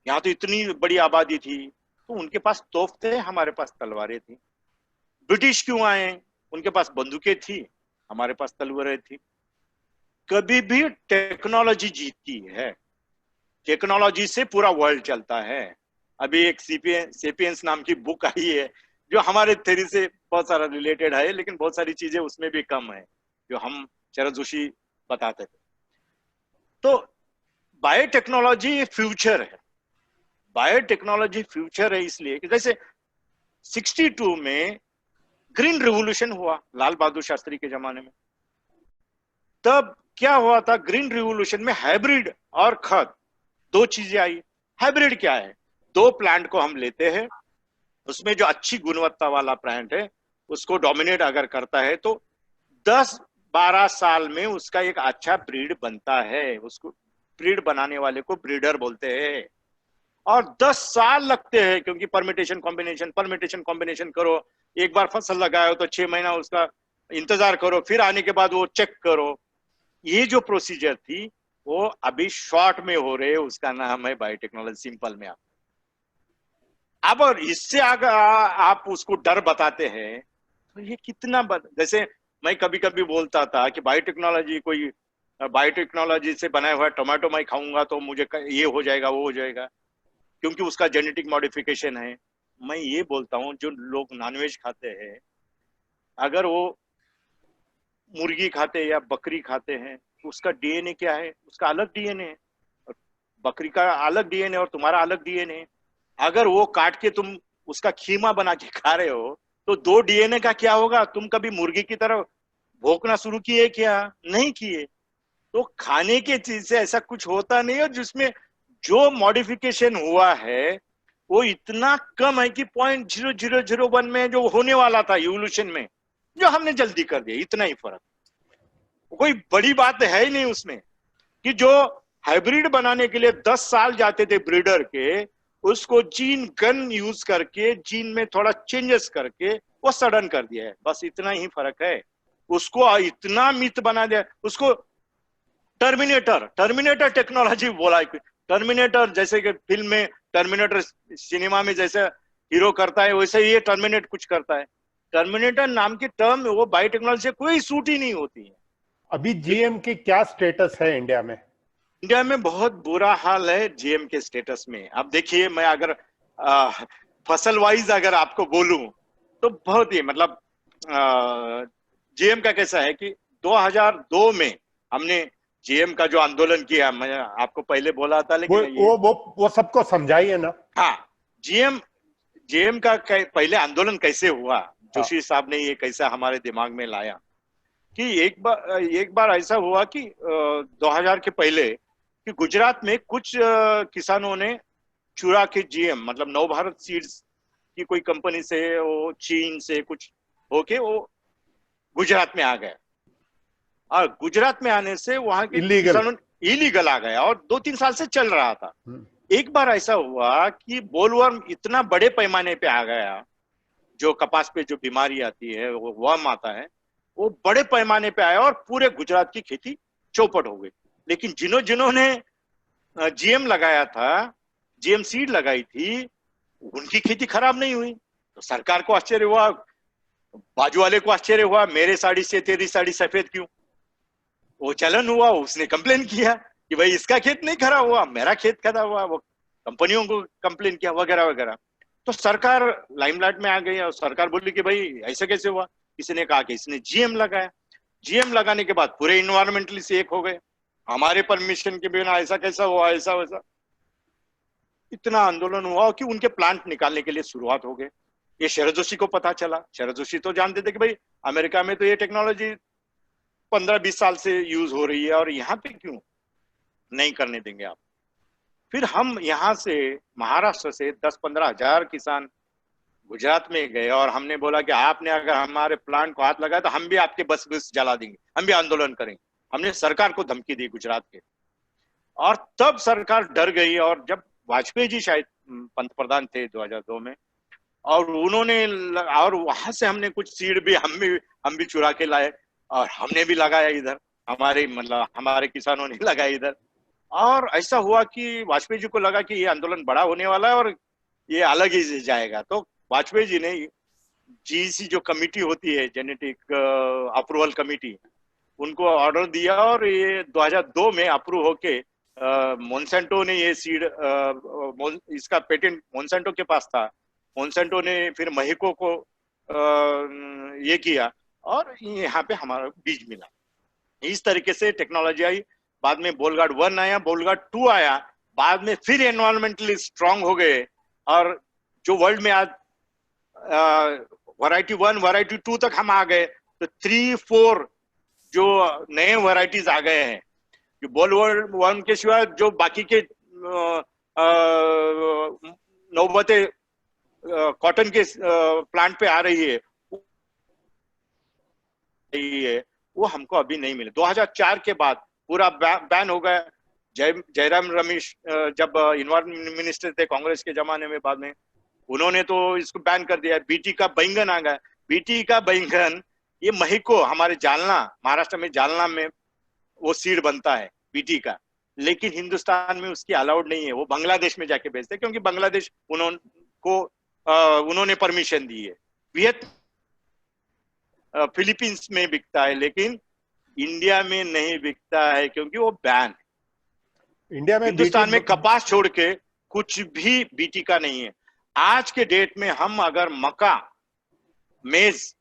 यहाँ तो इतनी बड़ी आबादी थी, तो उनके पास तोप थे, हमारे पास तलवारें थी। ब्रिटिश क्यों आए? उनके पास बंदूकें थी, हमारे पास तलवारें थी। कभी भी टेक्नोलॉजी जीतती है, टेक्नोलॉजी से पूरा वर्ल्ड चलता है। अभी एक सेपियंस नाम की बुक आई है जो हमारे थ्योरी से बहुत सारा रिलेटेड है, लेकिन बहुत सारी चीजें उसमें भी कम है जो हम शरद जोशी बताते थे। तो बायोटेक्नोलॉजी फ्यूचर है, बायोटेक्नोलॉजी फ्यूचर है, इसलिए कि जैसे 62 में ग्रीन रिवॉल्यूशन हुआ लाल बहादुर शास्त्री के जमाने में। तब क्या हुआ था, ग्रीन रिवॉल्यूशन में हाइब्रिड और खाद दो चीजें आई। हाइब्रिड क्या है? दो प्लांट को हम लेते हैं, उसमें जो अच्छी गुणवत्ता वाला प्लांट है उसको डोमिनेट अगर करता है तो 10-12 साल में उसका एक अच्छा ब्रीड बनता है। उसको ब्रीड बनाने वाले को ब्रीडर बोलते हैं। और 10 साल लगते हैं, क्योंकि परमिटेशन कॉम्बिनेशन करो, एक बार फसल लगाओ तो 6 महीना उसका इंतजार करो, फिर आने के बाद वो चेक करो। ये जो प्रोसीजर थी वो अभी शॉर्ट में हो रहे, उसका नाम है बायोटेक्नोलॉजी, सिंपल में। अब और इससे अगर आप उसको डर बताते हैं तो ये कितना जैसे मैं कभी कभी बोलता था कि बायोटेक्नोलॉजी से बनाया हुआ टोमेटो मैं खाऊंगा तो मुझे ये हो जाएगा, वो हो जाएगा, क्योंकि उसका जेनेटिक मॉडिफिकेशन है। मैं ये बोलता हूँ जो लोग नॉनवेज खाते हैं, अगर वो मुर्गी खाते हैं या बकरी खाते हैं, तो उसका डीएनए क्या है? उसका अलग डीएनए है, बकरी का अलग डीएनए और तुम्हारा अलग डीएनए। अगर वो काट के तुम उसका खीमा बना के खा रहे हो तो दो डीएनए का क्या होगा? तुम कभी मुर्गी की तरह भौंकना शुरू किए क्या? नहीं किए। तो खाने के चीज से ऐसा कुछ होता नहीं है, जिसमें जो मॉडिफिकेशन हुआ है वो इतना कम है कि 0.0001 में जो होने वाला था इवोल्यूशन में, जो हमने जल्दी कर दिया, इतना ही फर्क। कोई बड़ी बात है ही नहीं उसमें कि जो हाइब्रिड बनाने के लिए 10 साल जाते थे ब्रीडर के, उसको जीन गन यूज करके जीन में थोड़ा चेंजेस करके वो सडन कर दिया है, बस इतना ही फर्क है। उसको इतना मिथ बना दिया, उसको टर्मिनेटर टेक्नोलॉजी बोला। टर्मिनेटर जैसे कि फिल्म में टर्मिनेटर, सिनेमा में जैसे हीरो करता है वैसे ये टर्मिनेट कुछ करता है। टर्मिनेटर नाम की टर्म वो बायोटेक्नोलॉजी से कोई सूट ही नहीं होती है। अभी जीएम की क्या स्टेटस है इंडिया में? इंडिया में बहुत बुरा हाल है जीएम के स्टेटस में। अब देखिए, मैं अगर फसल वाइज अगर आपको बोलूं तो बहुत ही मतलब जीएम का कैसा है कि 2002 में हमने जीएम का जो आंदोलन किया, मैं आपको पहले बोला था, लेकिन वो सबको समझाइए ना। हाँ, जीएम का पहले आंदोलन कैसे हुआ, जोशी साहब ने ये कैसा हमारे दिमाग में लाया कि एक बार ऐसा हुआ कि 2000 के पहले कि गुजरात में कुछ किसानों ने चुरा के जीएम, मतलब नवभारत सीड्स की कोई कंपनी से, वो चीन से कुछ होके वो गुजरात में आ गया, और गुजरात में आने से वहां के किसानों इलीगल आ गया और 2-3 साल से चल रहा था। एक बार ऐसा हुआ कि बोलवर्म इतना बड़े पैमाने पे आ गया, जो कपास पे जो बीमारी आती है, वो वर्म आता है, वो बड़े पैमाने पे आया और पूरे गुजरात की खेती चौपट हो गई। लेकिन जिन्होंने जीएम लगाया था, जीएम सीड लगाई थी, उनकी खेती खराब नहीं हुई। तो सरकार को आश्चर्य हुआ, बाजू वाले को आश्चर्य हुआ, मेरे साड़ी से तेरी साड़ी सफेद क्यों? वो चलन हुआ, उसने कंप्लेन किया कि भाई इसका खेत नहीं खराब हुआ, मेरा खेत खराब हुआ। वो कंपनियों को कंप्लेन किया वगैरह वगैरह। तो सरकार लाइमलाइट में आ गई और सरकार बोली कि भाई ऐसा कैसे हुआ? किसी ने कहा कि इसने जीएम लगाया। जीएम लगाने के बाद पूरे इन्वायरमेंटलिस्ट एक हो गए, हमारे परमिशन के बिना ऐसा कैसा हुआ, ऐसा वैसा। इतना आंदोलन हुआ कि उनके प्लांट निकालने के लिए शुरुआत हो गए। ये शरद जोशी को पता चला। शरद जोशी तो जानते थे कि भाई अमेरिका में तो ये टेक्नोलॉजी 15-20 साल से यूज हो रही है और यहाँ पे क्यों नहीं करने देंगे आप। फिर हम यहाँ से महाराष्ट्र से 10-15 हजार किसान गुजरात में गए और हमने बोला कि आपने अगर हमारे प्लांट को हाथ लगाया तो हम भी आपके बस जला देंगे, हम भी आंदोलन करेंगे। हमने सरकार को धमकी दी गुजरात के, और तब सरकार डर गई। और जब वाजपेयी जी शायद पंतप्रधान थे 2002 में, और उन्होंने और वहां से हमने कुछ सीड भी हम भी चुरा के लाए और हमने भी लगाया इधर, हमारे किसानों ने लगाया इधर। और ऐसा हुआ कि वाजपेयी जी को लगा कि ये आंदोलन बड़ा होने वाला है और ये अलग ही जाएगा। तो वाजपेयी जी ने जीईसी जो कमिटी होती है, जेनेटिक अप्रूवल कमिटी, उनको ऑर्डर दिया और ये 2002 में अप्रूव होके मोनसेंटो ने ये सीड, इसका पेटेंट मोनसेंटो के पास था। मोनसेंटो ने फिर महिको को ये किया और यहाँ पे हमारा बीज मिला। इस तरीके से टेक्नोलॉजी आई। बाद में बोलगार्ड 1 आया, बोलगार्ड 2 आया, बाद में फिर एनवायरमेंटली स्ट्रांग हो गए। और जो वर्ल्ड में आज वैरायटी 1 वैरायटी 2 तक हम आ गए, तो 3-4 जो नए वैरायटीज आ गए हैं। जो बोलगार्ड 1 के सिवा जो बाकी के नौबतें कॉटन के प्लांट पे आ रही है वो हमको अभी नहीं मिले। 2004 के बाद पूरा बैन हो गया। जयराम रमेश जब इन्वायरमेंट मिनिस्टर थे कांग्रेस के जमाने में, बाद में उन्होंने तो इसको बैन कर दिया। बीटी का बैंगन आ गया। बीटी का बैंगन ये महिको, हमारे जालना, महाराष्ट्र में जालना में वो सीड बनता है बीटी का, लेकिन हिंदुस्तान में उसकी अलाउड नहीं है। वो बांग्लादेश में जाके बेचते, क्योंकि बांग्लादेश उन्होंने परमिशन दी है। फिलीपींस में बिकता है, लेकिन इंडिया में नहीं बिकता है क्योंकि वो बैन है। इंडिया में हिंदुस्तान में कपास छोड़ के कुछ भी बीटी का नहीं है। आज के डेट में हम अगर मक्का, मेज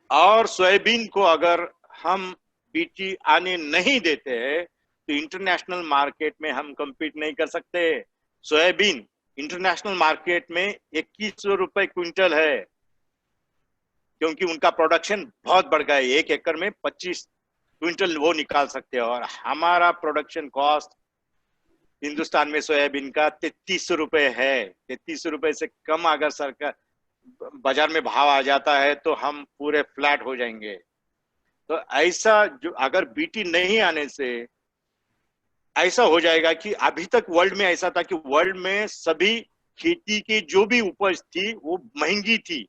और सोयाबीन को अगर हम बीटी आने नहीं देते हैं तो इंटरनेशनल मार्केट में हम compete नहीं कर सकते। सोयाबीन इंटरनेशनल मार्केट में 2100 रुपए क्विंटल है, क्योंकि उनका प्रोडक्शन बहुत बढ़ गया है। 1 एकड़ में 25 क्विंटल वो निकाल सकते हैं, और हमारा प्रोडक्शन कॉस्ट हिंदुस्तान में सोयाबीन का 3300 रुपए है। 3300 रुपए से कम अगर सरकार बाजार में भाव आ जाता है तो हम पूरे फ्लैट हो जाएंगे। तो ऐसा जो अगर बीटी नहीं आने से ऐसा हो जाएगा कि अभी तक वर्ल्ड में ऐसा था कि वर्ल्ड में सभी खेती की जो भी उपज थी वो महंगी थी।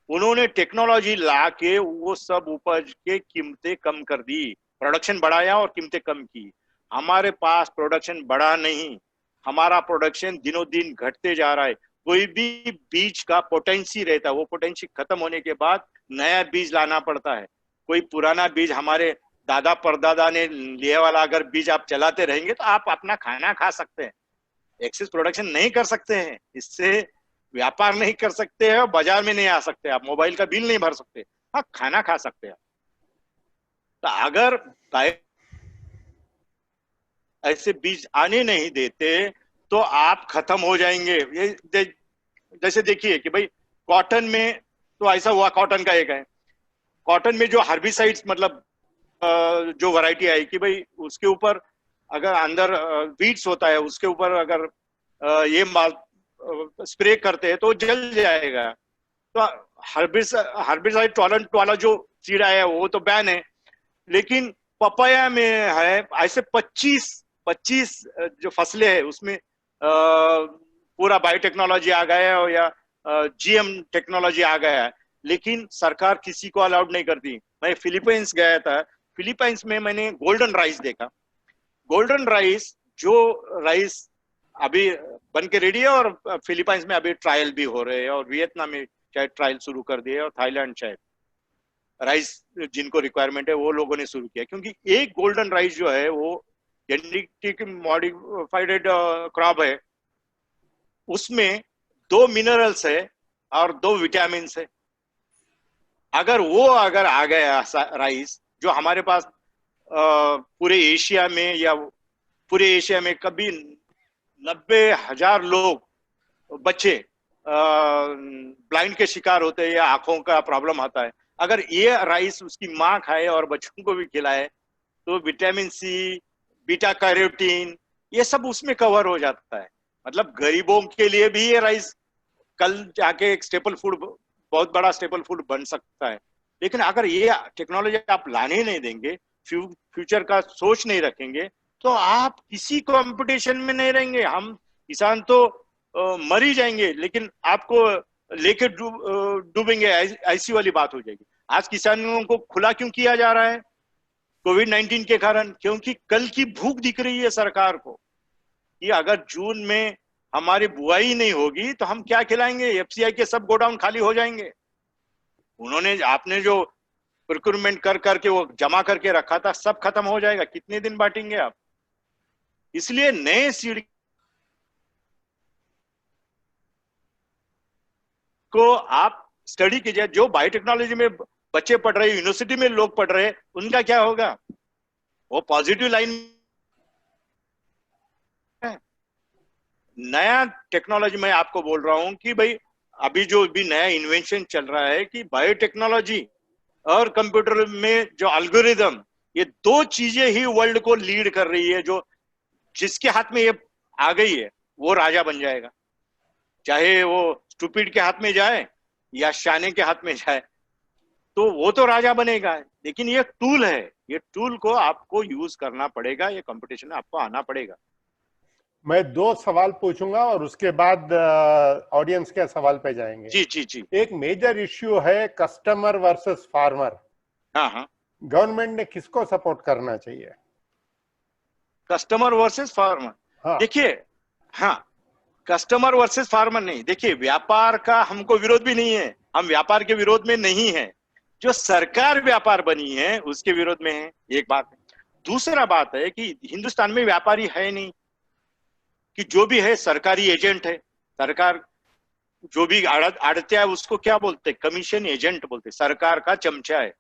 उन्होंने टेक्नोलॉजी ला के वो सब उपज के कीमतें कम कर दी, प्रोडक्शन बढ़ाया और कीमतें कम की। हमारे पास प्रोडक्शन बढ़ा नहीं, हमारा प्रोडक्शन दिनों दिन घटते जा रहा है। कोई भी बीज का पोटेंसी रहता है, वो पोटेंसी खत्म होने के बाद नया बीज लाना पड़ता है। कोई पुराना बीज हमारे दादा परदादा ने लिया वाला अगर बीज आप चलाते रहेंगे तो आप अपना खाना खा सकते हैं, एक्सेस प्रोडक्शन नहीं कर सकते हैं, इससे व्यापार नहीं कर सकते हैं और बाजार में नहीं आ सकते, आप मोबाइल का बिल नहीं भर सकते, हाँ खाना खा सकते हैं। तो अगर ऐसे बीज आने नहीं देते तो आप खत्म हो जाएंगे। ये जैसे देखिए कि भाई कॉटन में तो ऐसा हुआ, कॉटन का एक है, कॉटन में जो हर्बिसाइड्स मतलब जो वैरायटी आई कि भाई उसके ऊपर अगर अंदर वीड्स होता है, उसके ऊपर अगर ये माल स्प्रे करते हैं तो जल जाएगा। तो हर्बिसाइड टॉलरेंट वाला जो सीड आया वो तो बैन है, लेकिन पपाया में है ऐसे 25 जो फसलें है उसमें पूरा बायोटेक्नोलॉजी आ गया है या जीएम टेक्नोलॉजी आ गया है, लेकिन सरकार किसी को अलाउड नहीं करती। मैं फिलीपींस गया था, फिलीपींस में मैंने गोल्डन राइस देखा। गोल्डन राइस जो राइस अभी बन के रेडी है और फिलीपींस में अभी ट्रायल भी हो रहे हैं, और वियतनाम में शायद ट्रायल शुरू कर दिए, और थाईलैंड शायद राइस जिनको रिक्वायरमेंट है वो लोगों ने शुरू किया। क्योंकि एक गोल्डन राइस जो है वो जेनेटिक मॉडिफाइड क्रॉप है, उसमें 2 मिनरल्स है और 2 विटामिन है। अगर वो अगर आ गया राइस जो हमारे पास पूरे एशिया में या पूरे एशिया में कभी 90,000 लोग बच्चे ब्लाइंड के शिकार होते हैं या आंखों का प्रॉब्लम आता है, अगर ये राइस उसकी माँ खाए और बच्चों को भी खिलाए तो विटामिन सी, बीटा कैरोटीन, ये सब उसमें कवर हो जाता है। मतलब गरीबों के लिए भी ये राइस कल जाके एक स्टेपल फूड, बहुत बड़ा स्टेपल फूड बन सकता है। लेकिन अगर ये टेक्नोलॉजी आप लाने नहीं देंगे, फ्यूचर का सोच नहीं रखेंगे, तो आप किसी कंपटीशन में नहीं रहेंगे। हम किसान तो मर ही जाएंगे, लेकिन आपको लेके डूबेंगे, ऐसी वाली बात हो जाएगी। आज किसानों को खुला क्यों किया जा रहा है? कोविड-19 के कारण, क्योंकि कल की भूख दिख रही है सरकार को कि अगर जून में हमारी बुआई नहीं होगी तो हम क्या खिलाएंगे? एफसीआई के सब गोडाउन खाली हो जाएंगे। उन्होंने, आपने जो प्रोक्योरमेंट कर करके वो जमा करके रखा था, सब खत्म हो जाएगा। कितने दिन बांटेंगे आप? इसलिए नए सीड को आप स्टडी कीजिए। जो बायोटेक्नोलॉजी में बच्चे पढ़ रहे, यूनिवर्सिटी में लोग पढ़ रहे, उनका क्या होगा? वो पॉजिटिव लाइन। नया टेक्नोलॉजी मैं आपको बोल रहा हूं कि भाई अभी जो भी नया इन्वेंशन चल रहा है कि बायोटेक्नोलॉजी और कंप्यूटर में जो एल्गोरिदम, ये दो चीजें ही वर्ल्ड को लीड कर रही है। जो जिसके हाथ में ये आ गई है वो राजा बन जाएगा, चाहे वो स्टूपिड के हाथ में जाए या शाने के हाथ में जाए, तो वो तो राजा बनेगा। लेकिन ये टूल है, ये टूल को आपको यूज करना पड़ेगा, ये कंपटीशन में आपको आना पड़ेगा। मैं 2 सवाल पूछूंगा और उसके बाद ऑडियंस के सवाल पे जाएंगे। जी जी जी। एक मेजर इश्यू है कस्टमर वर्सेस फार्मर। हाँ, गवर्नमेंट ने किसको सपोर्ट करना चाहिए? Customer versus farmer. हाँ। देखिए, हाँ, कस्टमर वर्सेस फार्मर नहीं। देखिए, व्यापार का हमको विरोध भी नहीं है, हम व्यापार के विरोध में नहीं है। जो सरकार व्यापार बनी है उसके विरोध में है, एक बात है। दूसरा बात है कि हिंदुस्तान में व्यापारी है नहीं, कि जो भी है सरकारी एजेंट है। सरकार जो भी आड़तिया है उसको क्या बोलते? कमीशन एजेंट बोलते, सरकार का चमचा है।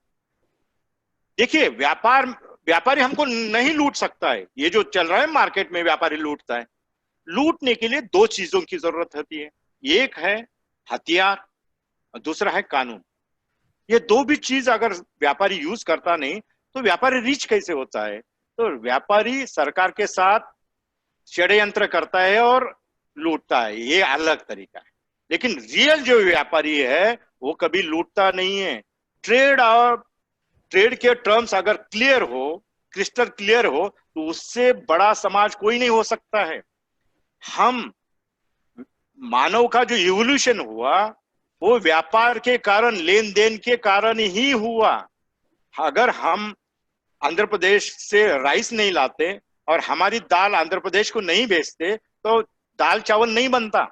देखिए, व्यापारी हमको नहीं लूट सकता है। ये जो चल रहा है मार्केट में, व्यापारी लूटता है। लूटने के लिए 2 चीजों की जरूरत होती है, एक है हथियार और दूसरा है कानून। ये 2 भी चीज अगर व्यापारी यूज करता नहीं तो व्यापारी रिच कैसे होता है? तो व्यापारी सरकार के साथ षड्यंत्र करता है और लूटता है, ये अलग तरीका है। लेकिन रियल जो व्यापारी है वो कभी लूटता नहीं है। ट्रेड के टर्म्स अगर क्लियर हो, क्रिस्टल क्लियर हो, तो उससे बड़ा समाज कोई नहीं हो सकता है। हम मानव का जो इवोल्यूशन हुआ वो व्यापार के कारण, लेन देन के कारण ही हुआ। अगर हम आंध्र प्रदेश से राइस नहीं लाते और हमारी दाल आंध्र प्रदेश को नहीं भेजते तो दाल चावल नहीं बनता।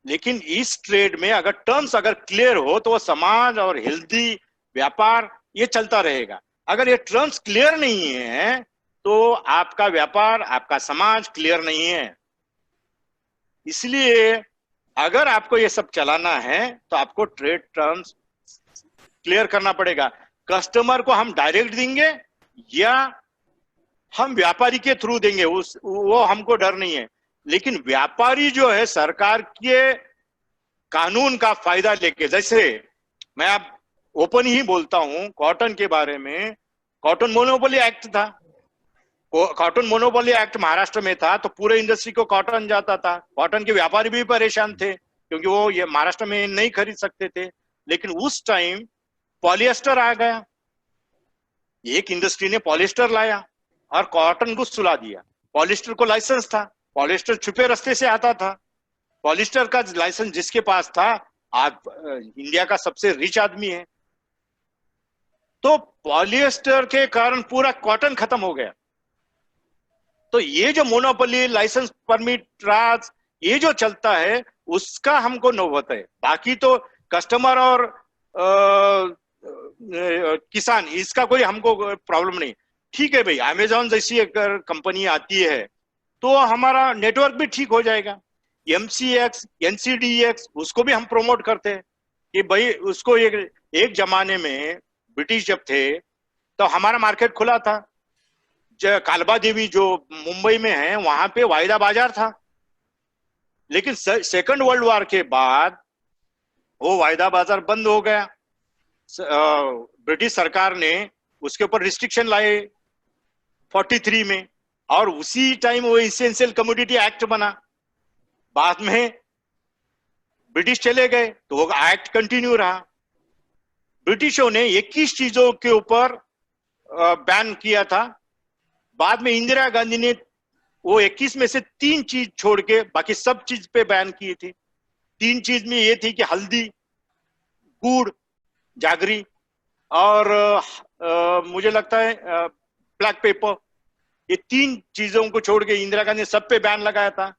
लेकिन इस ट्रेड में अगर टर्म्स अगर क्लियर हो तो वो समाज और हेल्दी व्यापार ये चलता रहेगा। अगर ये टर्म्स क्लियर नहीं है तो आपका व्यापार, आपका समाज क्लियर नहीं है। इसलिए अगर आपको ये सब चलाना है तो आपको ट्रेड टर्म्स क्लियर करना पड़ेगा। कस्टमर को हम डायरेक्ट देंगे या हम व्यापारी के थ्रू देंगे, वो हमको डर नहीं है। लेकिन व्यापारी जो है सरकार के कानून का फायदा लेके, जैसे मैं अब ओपन ही बोलता हूं कॉटन के बारे में, कॉटन मोनोपोली एक्ट था। कॉटन मोनोपोली एक्ट महाराष्ट्र में था तो पूरे इंडस्ट्री को कॉटन जाता था। कॉटन के व्यापारी भी परेशान थे क्योंकि वो ये महाराष्ट्र में नहीं खरीद सकते थे। लेकिन उस टाइम पॉलिएस्टर आ गया, एक इंडस्ट्री ने पॉलिएस्टर लाया और कॉटन को सुला दिया। पॉलिएस्टर को लाइसेंस था, पॉलिएस्टर छुपे रास्ते से आता था। पॉलिएस्टर का लाइसेंस जिसके पास था आज इंडिया का सबसे रिच आदमी है। तो पॉलिएस्टर के कारण पूरा कॉटन खत्म हो गया। तो ये जो मोनोपोली, लाइसेंस, परमिट, राज, ये जो चलता है उसका हमको नौबत है। बाकी तो कस्टमर और किसान, इसका कोई हमको प्रॉब्लम नहीं। ठीक है भाई, अमेजॉन जैसी अगर कंपनी आती है तो हमारा नेटवर्क भी ठीक हो जाएगा। MCX, NCDX उसको भी हम प्रमोट करते हैं कि भाई उसको एक जमाने में ब्रिटिश जब थे तो हमारा मार्केट खुला था। कालबा देवी जो मुंबई में है वहां पे वायदा बाजार था, लेकिन सेकंड वर्ल्ड वॉर के बाद वो वायदा बाजार बंद हो गया। ब्रिटिश सरकार ने उसके ऊपर रिस्ट्रिक्शन लाए 43 में, और उसी टाइम वो एसेंशियल कमोडिटी एक्ट बना। बाद में ब्रिटिश चले गए तो वो एक्ट कंटिन्यू रहा। ब्रिटिशों ने 21 चीजों के ऊपर बैन किया था। बाद में इंदिरा गांधी ने वो 21 में से 3 चीज छोड़ के बाकी सब चीज पे बैन की थी। 3 चीज में ये थी कि हल्दी, गुड़, जागरी और मुझे लगता है ब्लैक पेपर, ये 3 चीजों को छोड़ के इंदिरा गांधी ने सब पे बैन लगाया था।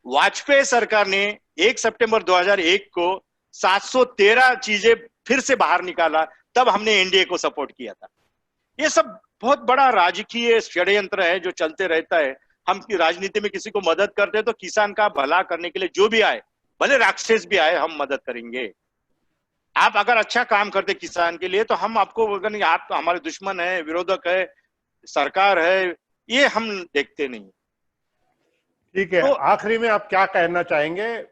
वाजपेयी सरकार ने 1 सितंबर 2001 को 713 चीजें फिर से बाहर निकाला, तब हमने एनडीए को सपोर्ट किया था। ये सब बहुत बड़ा राजकीय षड्यंत्र है जो चलते रहता है। हम की राजनीति में किसी को मदद करते हैं तो किसान का भला करने के लिए जो भी आए, भले राक्षस भी आए, हम मदद करेंगे। आप अगर अच्छा काम करते किसान के लिए तो हम आपको, अगर आप तो हमारे दुश्मन है, विरोधक है, सरकार है, ये हम देखते नहीं। ठीक है, तो आखिरी में आप क्या कहना चाहेंगे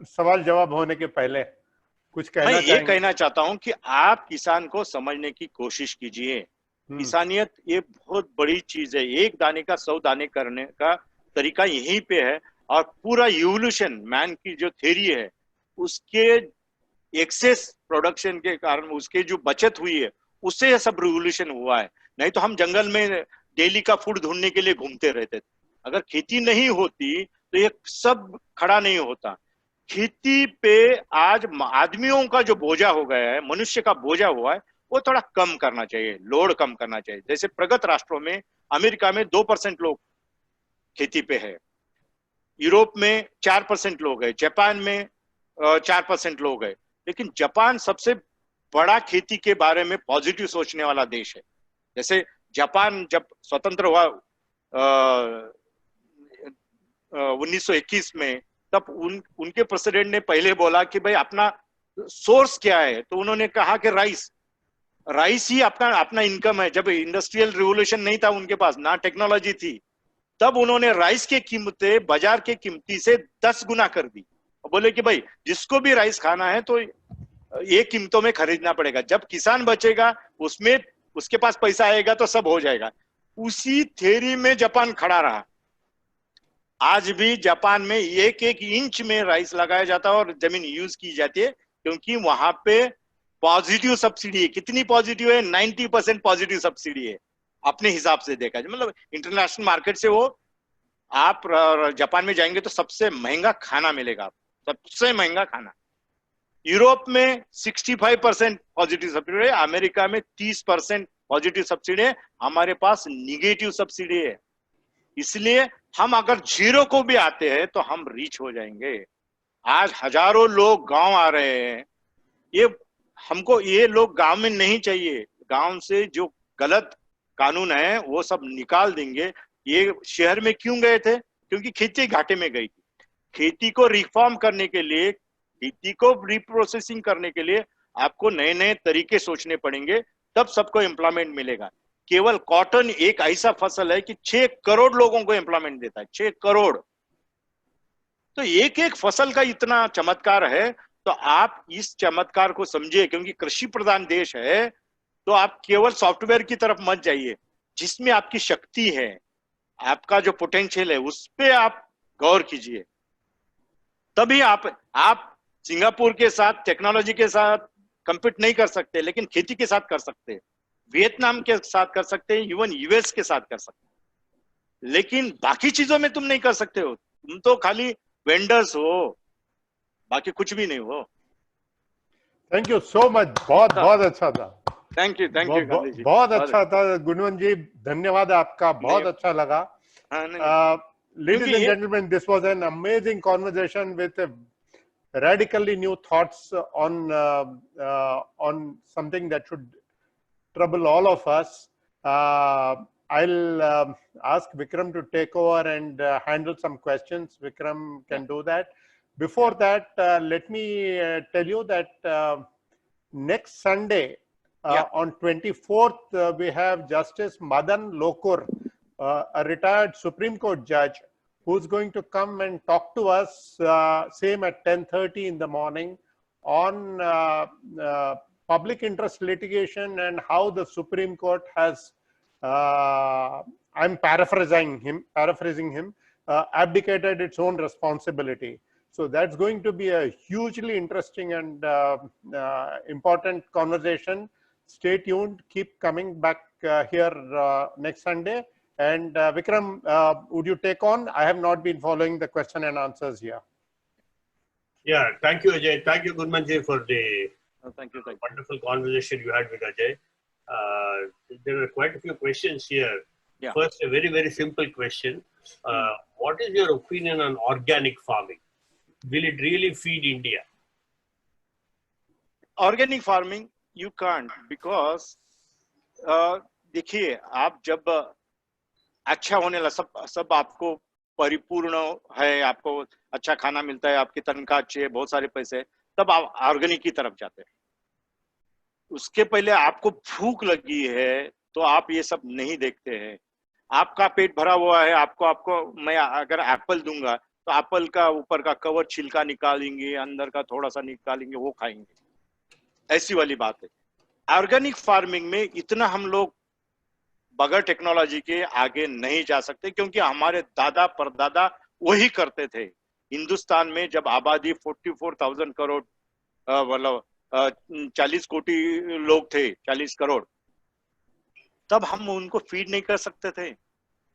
सवाल जवाब होने के पहले? कुछ कहना मैं चाहेंगे? ये कहना चाहता हूं कि आप किसान को समझने की कोशिश कीजिए। किसानियत ये बहुत बड़ी चीज है। एक दाने का 100 दाने करने का तरीका यहीं पे है, और पूरा इवोल्यूशन मैन की जो थ्योरी है उसके एक्सेस प्रोडक्शन के कारण, उसके जो बचत हुई है, उससे यह सब रिवोल्यूशन हुआ है। नहीं तो हम जंगल में डेली का फूड ढूंढने के लिए घूमते रहते थे। अगर खेती नहीं होती तो ये सब खड़ा नहीं होता। खेती पे आज आदमियों का जो बोझा हो गया है, मनुष्य का बोझा हुआ है, वो थोड़ा कम करना चाहिए, लोड कम करना चाहिए। जैसे प्रगत राष्ट्रों में, अमेरिका में 2% लोग खेती पे है, यूरोप में 4% लोग है, जापान में 4% लोग है। लेकिन जापान सबसे बड़ा खेती के बारे में पॉजिटिव सोचने वाला देश है। जैसे जापान जब स्वतंत्र हुआ 1921 में, तब उनके प्रेसिडेंट ने पहले बोला कि भाई अपना सोर्स क्या है, तो उन्होंने कहा कि राइस ही अपना इनकम है। जब इंडस्ट्रियल रिवोल्यूशन नहीं था उनके पास, ना टेक्नोलॉजी थी, तब उन्होंने राइस की कीमतें बाजार के कीमती से 10 गुना कर दी। बोले कि भाई जिसको भी राइस खाना है तो ये कीमतों में खरीदना पड़ेगा। जब किसान बचेगा, उसमें उसके पास पैसा आएगा तो सब हो जाएगा। उसी थ्योरी में जापान खड़ा रहा। आज भी जापान में 1-1 इंच में राइस लगाया जाता है और जमीन यूज की जाती है, क्योंकि वहां पे पॉजिटिव सब्सिडी है। कितनी पॉजिटिव है? 90% पॉजिटिव सब्सिडी है अपने हिसाब से देखा जाए। मतलब इंटरनेशनल मार्केट से वो, आप जापान में जाएंगे तो सबसे महंगा खाना मिलेगा, सबसे महंगा खाना। यूरोप में 65% पॉजिटिव सब्सिडी है, अमेरिका में 30% पॉजिटिव सब्सिडी है, हमारे पास निगेटिव सब्सिडी है। इसलिए हम अगर 0 को भी आते हैं तो हम रीच हो जाएंगे। आज हजारों लोग गांव आ रहे हैं। हमको ये लोग गांव में नहीं चाहिए। गांव से जो गलत कानून है वो सब निकाल देंगे। ये शहर में क्यों गए थे? क्योंकि खेती घाटे में गई थी। खेती को रिफॉर्म करने के लिए, खेती को रिप्रोसेसिंग करने के लिए आपको नए नए तरीके सोचने पड़ेंगे, तब सबको एम्प्लॉयमेंट मिलेगा। केवल कॉटन एक ऐसा फसल है कि 6 करोड़ लोगों को एम्प्लॉयमेंट देता है, 6 करोड़। तो एक एक फसल का इतना चमत्कार है। तो आप इस चमत्कार को समझिए, क्योंकि कृषि प्रधान देश है। तो आप केवल सॉफ्टवेयर की तरफ मत जाइए, जिसमें आपकी शक्ति है, आपका जो पोटेंशियल है, उस पे आप गौर कीजिए। तभी आप सिंगापुर के साथ, टेक्नोलॉजी के साथ कंपीट नहीं कर सकते, लेकिन खेती के साथ कर सकते हैं, वियतनाम के साथ कर सकते हैं, इवन यूएस के साथ कर सकते हैं। लेकिन बाकी चीजों में तुम नहीं कर सकते हो। तुम तो खाली वेंडर्स हो, बाकी कुछ भी नहीं हो। Thank you so much. बहुत बहुत अच्छा था। थैंक यू गांधी जी, बहुत अच्छा था गुणवंत जी, धन्यवाद आपका, बहुत अच्छा लगा। Ladies and gentlemen, this was an amazing conversation with radically new thoughts on something that should trouble all of us. I'll ask Vikram to take over and handle some questions. Vikram can do that. Before that, let me tell you that next Sunday, On 24th, we have Justice Madan Lokur, a retired Supreme Court judge, who's going to come and talk to us, same at 10:30 in the morning, on public interest litigation and how the Supreme Court has, I'm paraphrasing him, abdicated its own responsibility. So that's going to be a hugely interesting and important conversation. Stay tuned. Keep coming back here next Sunday. And Vikram, would you take on? I have not been following the question and answers here. Yeah, thank you, Ajay. Thank you, Gurmanji, for the Thank you. wonderful conversation you had with Ajay. There are quite a few questions here. Yeah. First, a very, very simple question. What is your opinion on organic farming? Will it really feed India? Organic farming, you can't, because देखिए, आप जब अच्छा होने लगा, सब आपको परिपूर्ण है, आपको अच्छा खाना मिलता है, आपकी तनख्वाह अच्छी है, बहुत सारे पैसे, तब आप ऑर्गेनिक की तरफ जाते हैं। उसके पहले आपको भूख लगी है तो आप ये सब नहीं देखते हैं। आपका पेट भरा हुआ है, आपको मैं अगर एप्पल दूंगा तो एप्पल का ऊपर का कवर छिलका निकालेंगे, अंदर का थोड़ा सा निकालेंगे, वो खाएंगे। ऐसी वाली बात है। ऑर्गेनिक फार्मिंग में इतना हम लोग बगैर टेक्नोलॉजी के आगे नहीं जा सकते, क्योंकि हमारे दादा परदादा वही करते थे। हिंदुस्तान में जब आबादी 44,000 करोड़ मतलब 40 कोटी लोग थे, 40 करोड़, तब हम उनको फीड नहीं कर सकते थे।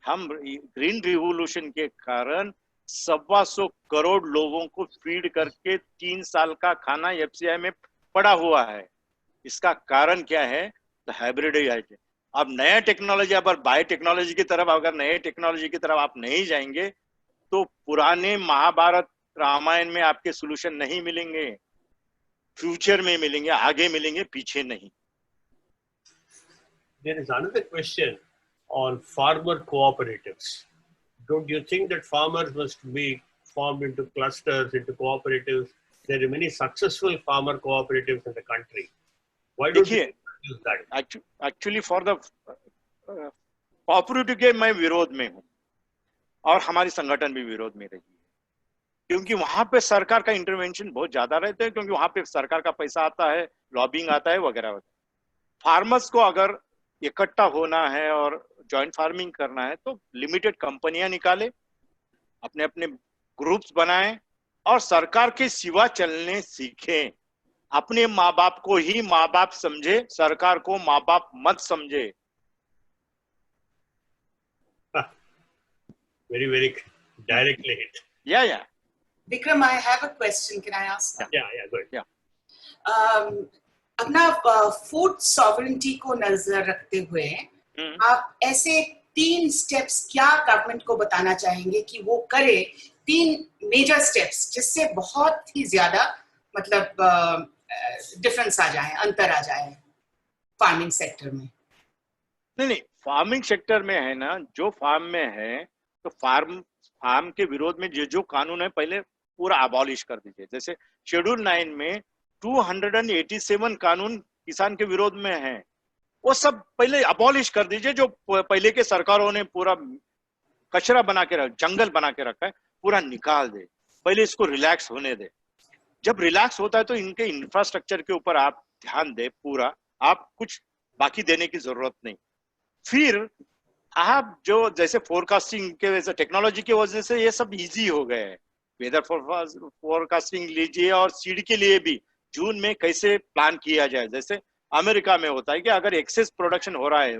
हम ग्रीन रिवॉल्यूशन के कारण 125 करोड़ लोगों को फीड करके 3 साल का खाना एफसीआई में पड़ा हुआ है। इसका कारण क्या है? तो हाइब्रिडाइजेशन। अब नया टेक्नोलॉजी, अगर बायोटेक्नोलॉजी की तरफ, अगर नए टेक्नोलॉजी की तरफ आप नहीं जाएंगे तो पुराने महाभारत रामायण में आपके सॉल्यूशन नहीं मिलेंगे। फ्यूचर में मिलेंगे, आगे मिलेंगे, पीछे नहीं। There is another question on farmer cooperatives. Don't you think that farmers must be formed into clusters, into cooperatives? There are many successful farmer cooperatives in the country. Why don't you use that? Actually for the cooperative के मैं विरोध में हूँ और हमारी संगठन भी विरोध में रही है, क्योंकि वहां पे सरकार का इंटरवेंशन बहुत ज्यादा रहते हैं, क्योंकि वहां पे सरकार का पैसा आता है, लॉबिंग आता है वगैरह वगैरह। फार्मर्स को अगर इकट्ठा होना है और जॉइंट फार्मिंग करना है तो लिमिटेड कंपनियां निकाले, अपने अपने ग्रुप्स बनाएं और सरकार के सिवा चलने सीखें। अपने माँ बाप को ही माँ बाप समझे, सरकार को माँ बाप मत समझे। Very, very directly hit. Yeah. Vikram, I have a question. Can I ask? Yeah, go ahead. Yeah. अपना फूड सॉवरेंटी को नजर रखते हुए आप ऐसे 3 स्टेप्स क्या गवर्नमेंट को बताना चाहेंगे कि वो करे, 3 मेजर स्टेप्स जिससे बहुत ही ज्यादा मतलब डिफरेंस आ जाए, अंतर आ जाए फार्मिंग सेक्टर में? नहीं, फार्मिंग सेक्टर में है ना, जो फार्म में है तो फार्म के विरोध में जो कानून है पहले पूरा अबॉलिश कर दीजिए। जैसे शेड्यूल 9 में 287 कानून किसान के विरोध में है, वो सब पहले अबॉलिश कर दीजिए। जो पहले के सरकारों ने पूरा कचरा बना के जंगल बना के रखा है, पूरा निकाल दे। पहले इसको रिलैक्स होने दे। जब रिलैक्स होता है तो इनके इंफ्रास्ट्रक्चर के ऊपर आप ध्यान दे पूरा, आप कुछ बाकी देने की जरूरत नहीं। फिर आप जो जैसे फोरकास्टिंग के वजह से, टेक्नोलॉजी की वजह से ये सब इजी हो गए है। वेदर फोरकास्टिंग लीजिए और सीड के लिए भी जून में कैसे प्लान किया जाए। जैसे अमेरिका में होता है कि अगर एक्सेस प्रोडक्शन हो रहा है,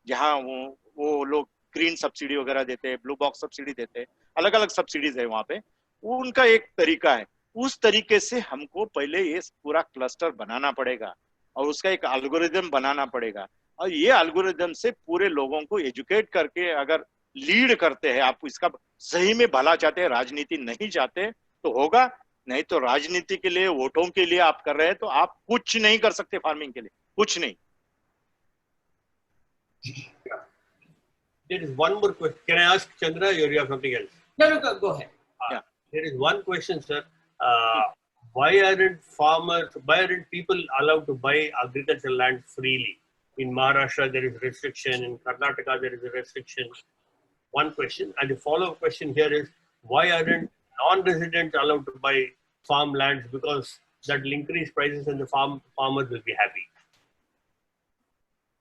जहाँ वो लोग ग्रीन सब्सिडी वगैरह देते हैं, ब्लू बॉक्स सब्सिडी देते हैं, अलग अलग सब्सिडीज है वहां पे, उनका एक तरीका है। उस तरीके से हमको पहले ये पूरा क्लस्टर बनाना पड़ेगा और उसका एक एल्गोरिदम बनाना पड़ेगा, और ये एल्गोरिदम से पूरे लोगों को एजुकेट करके अगर लीड करते हैं, आप इसका सही में भला चाहते हैं, राजनीति नहीं चाहते तो होगा, नहीं तो राजनीति के लिए, वोटों के लिए आप कर रहे हैं तो आप कुछ नहीं कर सकते फार्मिंग के लिए, कुछ नहीं। There is one more question. Can I ask Chandra, or you have something else? No, go ahead. There is one question, sir. why aren't people allowed to buy agricultural land freely? In Maharashtra, there is restriction. In Karnataka, there is a restriction. One question. And the follow-up question here is, why aren't non-residents allowed to buy farmlands? Because that will increase prices and the farmers will be happy.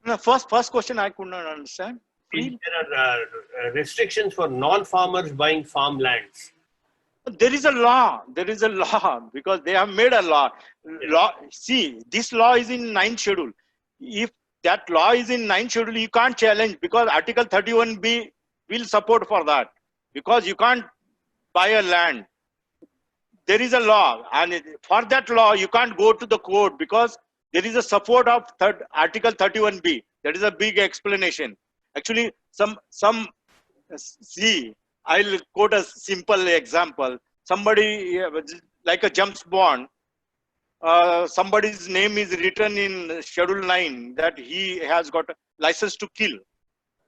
No, first question I could not understand. There are restrictions for non-farmers buying farmlands. There is a law. There is a law because they have made a law. See, this law is in 9th schedule. If that law is in 9th schedule, you can't challenge because Article 31B will support for that. Because you can't buy a land. There is a law, and for that law, you can't go to the court because there is a support of Article 31B. That is a big explanation. Actually, see, I'll quote a simple example. Somebody, like a James Bond, somebody's name is written in Schedule 9 that he has got a license to kill.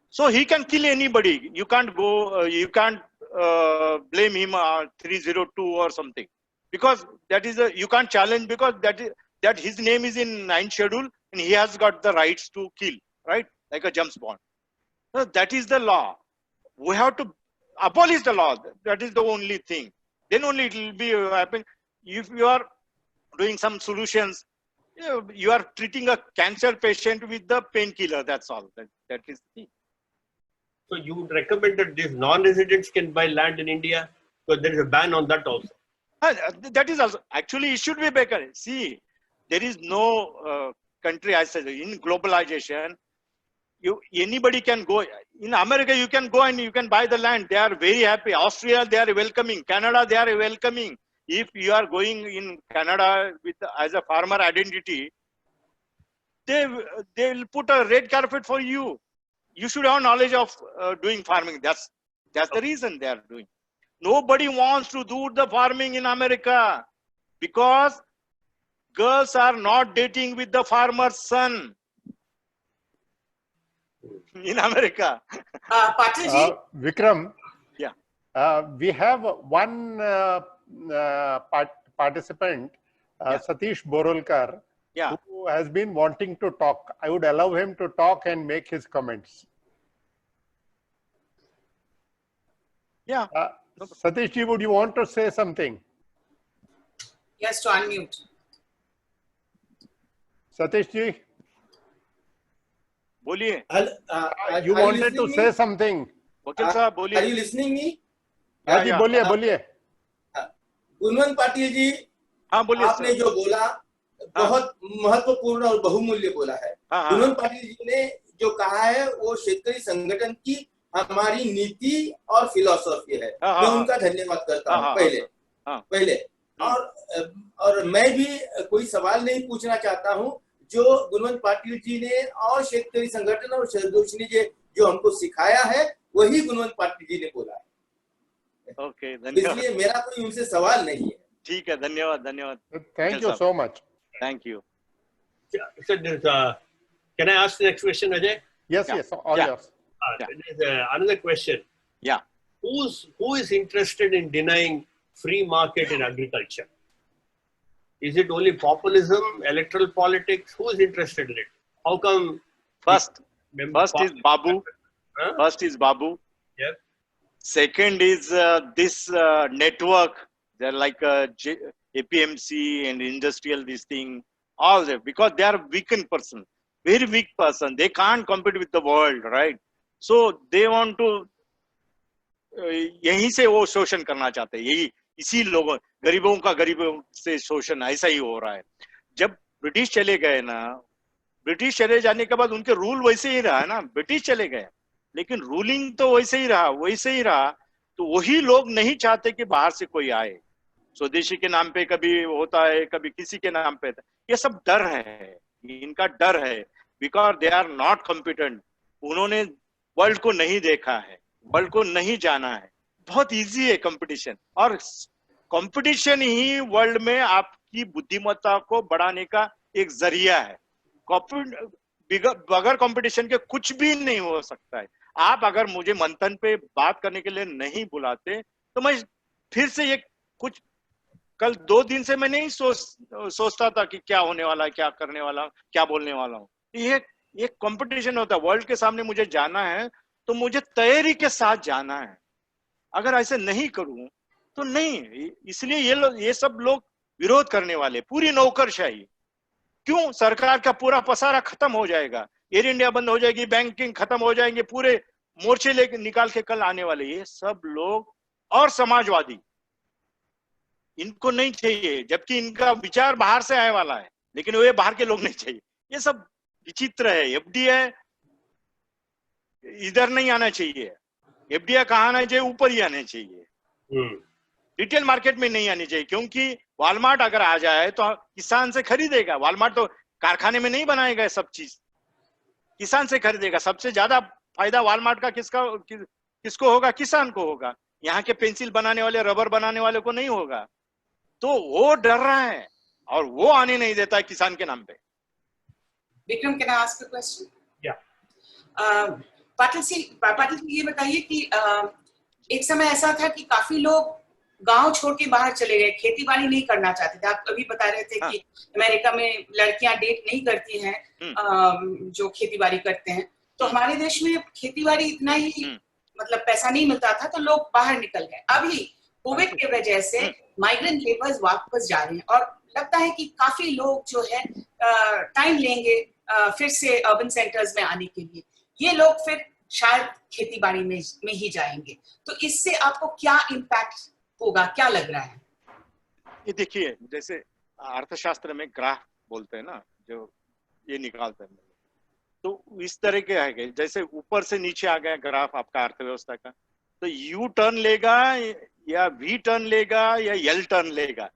So he can kill anybody. You can't go, you can't blame him 302 or something. Because that is you can't challenge because that his name is in 9th schedule and he has got the rights to kill, right? Like a James Bond. So that is the law. We have to abolish the law. That is the only thing. Then only it will be happen. If you are doing some solutions, you are treating a cancer patient with the painkiller. That's all. That is the thing. So you would recommend that these non-residents can buy land in India? Because there is a ban on that also. That is also, actually it should be better. See, there is no country, I said, in globalization, anybody can go. In America, you can go and you can buy the land. They are very happy. Austria, they are welcoming. Canada, they are welcoming. If you are going in Canada with as a farmer identity, they will put a red carpet for you. You should have knowledge of doing farming. That's the reason they are doing. Nobody wants to do the farming in America because girls are not dating with the farmer's son in America. Patilji? Vikram, Yeah. we have one participant, Satish Borolkar, Yeah. who has been wanting to talk. I would allow him to talk and make his comments. Yeah. Satish ji, would you want to say something? Yes, to unmute. Satish ji, बोलिए. you wanted to say something. वकील साहब बोलिए. Are you listening me? हाँ जी, बोलिए बोलिए. गुणवंत पाटिल जी, हाँ बोलिए. आपने जो बोला बहुत महत्वपूर्ण और बहुमूल्य बोला है. गुणवंत पाटिल जी ने जो कहा है वो क्षेत्रीय संगठन की हमारी नीति और फिलॉसफी है. मैं उनका धन्यवाद करता हूँ पहले. और मैं भी कोई सवाल नहीं पूछना चाहता हूँ. जो गुणवंत पाटिल जी ने और क्षेत्रीय संगठन और शरदोषिनी जी जो हमको सिखाया है वही गुणवंत पाटिल जी ने बोला है. ओके, धन्यवाद. इसलिए मेरा कोई उनसे सवाल नहीं है. ठीक है, धन्यवाद. धन्यवाद. Thank you so much. Thank you. So can I ask the next question, Ajay? Yes, yes, all yours. There's another question. Yeah. Who is interested in denying free market in agriculture? Is it only populism, electoral politics? Who is interested in it? How come? First is Babu. Huh? First is Babu. Yeah. Second is this network. They're like APMC and industrial this thing. All that because they are weakened person, very weak person. They can't compete with the world, right? So they want to यहीं से वो शोषण करना चाहते हैं. यही इसी लोगों गरीबों का गरीबों से शोषण ऐसा ही हो रहा है. जब ब्रिटिश चले गए ना, ब्रिटिश चले जाने के बाद उनके रूल वैसे ही रहा ना. ब्रिटिश चले गए लेकिन रूलिंग तो वैसे ही रहा. तो वही लोग नहीं चाहते कि बाहर से कोई आए. स्वदेशी के नाम पे कभी होता है, कभी किसी के नाम पे. ये सब डर है, इनका डर है. Because they are not competent. उन्होंने वर्ल्ड को नहीं देखा है, वर्ल्ड को नहीं जाना है. बहुत इजी है कंपटीशन, और कंपटीशन ही वर्ल्ड में आपकी बुद्धिमत्ता को बढ़ाने का एक जरिया है. बगैर कंपटीशन के कुछ भी नहीं हो सकता है. आप अगर मुझे मंथन पे बात करने के लिए नहीं बुलाते तो मैं फिर से ये कुछ कल 2 दिन से मैं नहीं सोचता था कि क्या होने वाला है, क्या करने वाला हूँ, क्या बोलने वाला हूँ। ये कंपटीशन होता है, वर्ल्ड के सामने मुझे जाना है तो मुझे तैयारी के साथ जाना है। अगर ऐसे नहीं करूं तो नहीं। इसलिए ये सब लोग विरोध करने वाले, पूरी नौकरशाही। क्यों? सरकार का पूरा पसारा खत्म हो जाएगा, एयर इंडिया बंद हो जाएगी, बैंकिंग खत्म हो जाएंगे, पूरे मोर्चे लेके निकाल के कल आने वाले ये सब लोग। और समाजवादी, इनको नहीं चाहिए, जबकि इनका विचार बाहर से आने वाला है, लेकिन वे बाहर के लोग नहीं चाहिए। ये सब विचित्र है। एफडीआई इधर नहीं आना चाहिए, एफडीआई कहाँ आना चाहिए? ऊपर ही आने चाहिए, रिटेल मार्केट में नहीं आनी चाहिए। क्योंकि वॉलमार्ट अगर आ जाए तो किसान से खरीदेगा। वॉलमार्ट तो कारखाने में नहीं बनाएगा, सब चीज किसान से खरीदेगा। सबसे ज्यादा फायदा वॉलमार्ट का किसको होगा? किसान को होगा। यहाँ के पेंसिल बनाने वाले, रबर बनाने वाले को नहीं होगा। तो वो डर रहा है और वो आने नहीं देता है किसान के नाम पे। Vikram, can I ask a question? Patil ji, ये बताइए कि एक समय ऐसा था कि काफी लोग गांव छोड़ के बाहर चले गए, खेती बाड़ी नहीं करना चाहते थे। आप अभी बता रहे थे कि अमेरिका में लड़कियां डेट नहीं करती हैं जो खेती बाड़ी करते हैं। तो हमारे देश में खेती बाड़ी इतना ही मतलब पैसा नहीं मिलता था, तो लोग बाहर निकल गए। अभी कोविड के वजह से माइग्रेंट लेबर्स वापस जा रहे हैं और लगता है कि काफी लोग जो है टाइम लेंगे फिर से अर्बन सेंटर्स में आने के लिए। ये लोग फिर शायद खेती बाड़ी में ही जाएंगे। तो इससे आपको क्या इम्पैक्ट होगा, क्या लग रहा है? ये देखिए, जैसे अर्थशास्त्र में ग्राफ बोलते हैं ना, जो ये निकालते हैं, तो इस तरह के है, जैसे ऊपर से नीचे आ गया ग्राफ आपका अर्थव्यवस्था का, तो यू टर्न लेगा या वी टर्न लेगा या एल टर्न लेगा,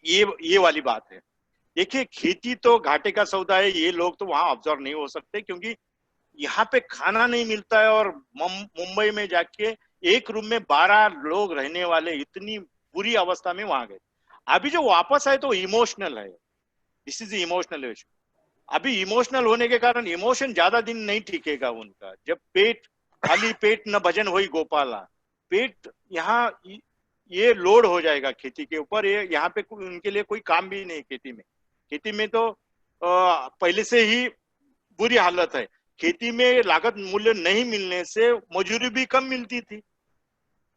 ये वाली बात है। देखिए, खेती तो घाटे का सौदा है। ये लोग तो वहां ऑब्जर्व नहीं हो सकते क्योंकि यहाँ पे खाना नहीं मिलता है। और मुंबई में जाके एक रूम में 12 लोग रहने वाले, इतनी बुरी अवस्था में वहां गए। अभी जो वापस आए तो इमोशनल है, दिस इज इमोशनल इशू। अभी इमोशनल होने के कारण इमोशन ज्यादा दिन नहीं टिकेगा उनका। जब पेट खाली पेट न भजन होई गोपाला, पेट यहाँ ये लोड हो जाएगा खेती के ऊपर। ये यहाँ पे उनके लिए कोई काम भी नहीं। खेती में तो पहले से ही बुरी हालत है। खेती में लागत मूल्य नहीं मिलने से मजदूरी भी कम मिलती थी।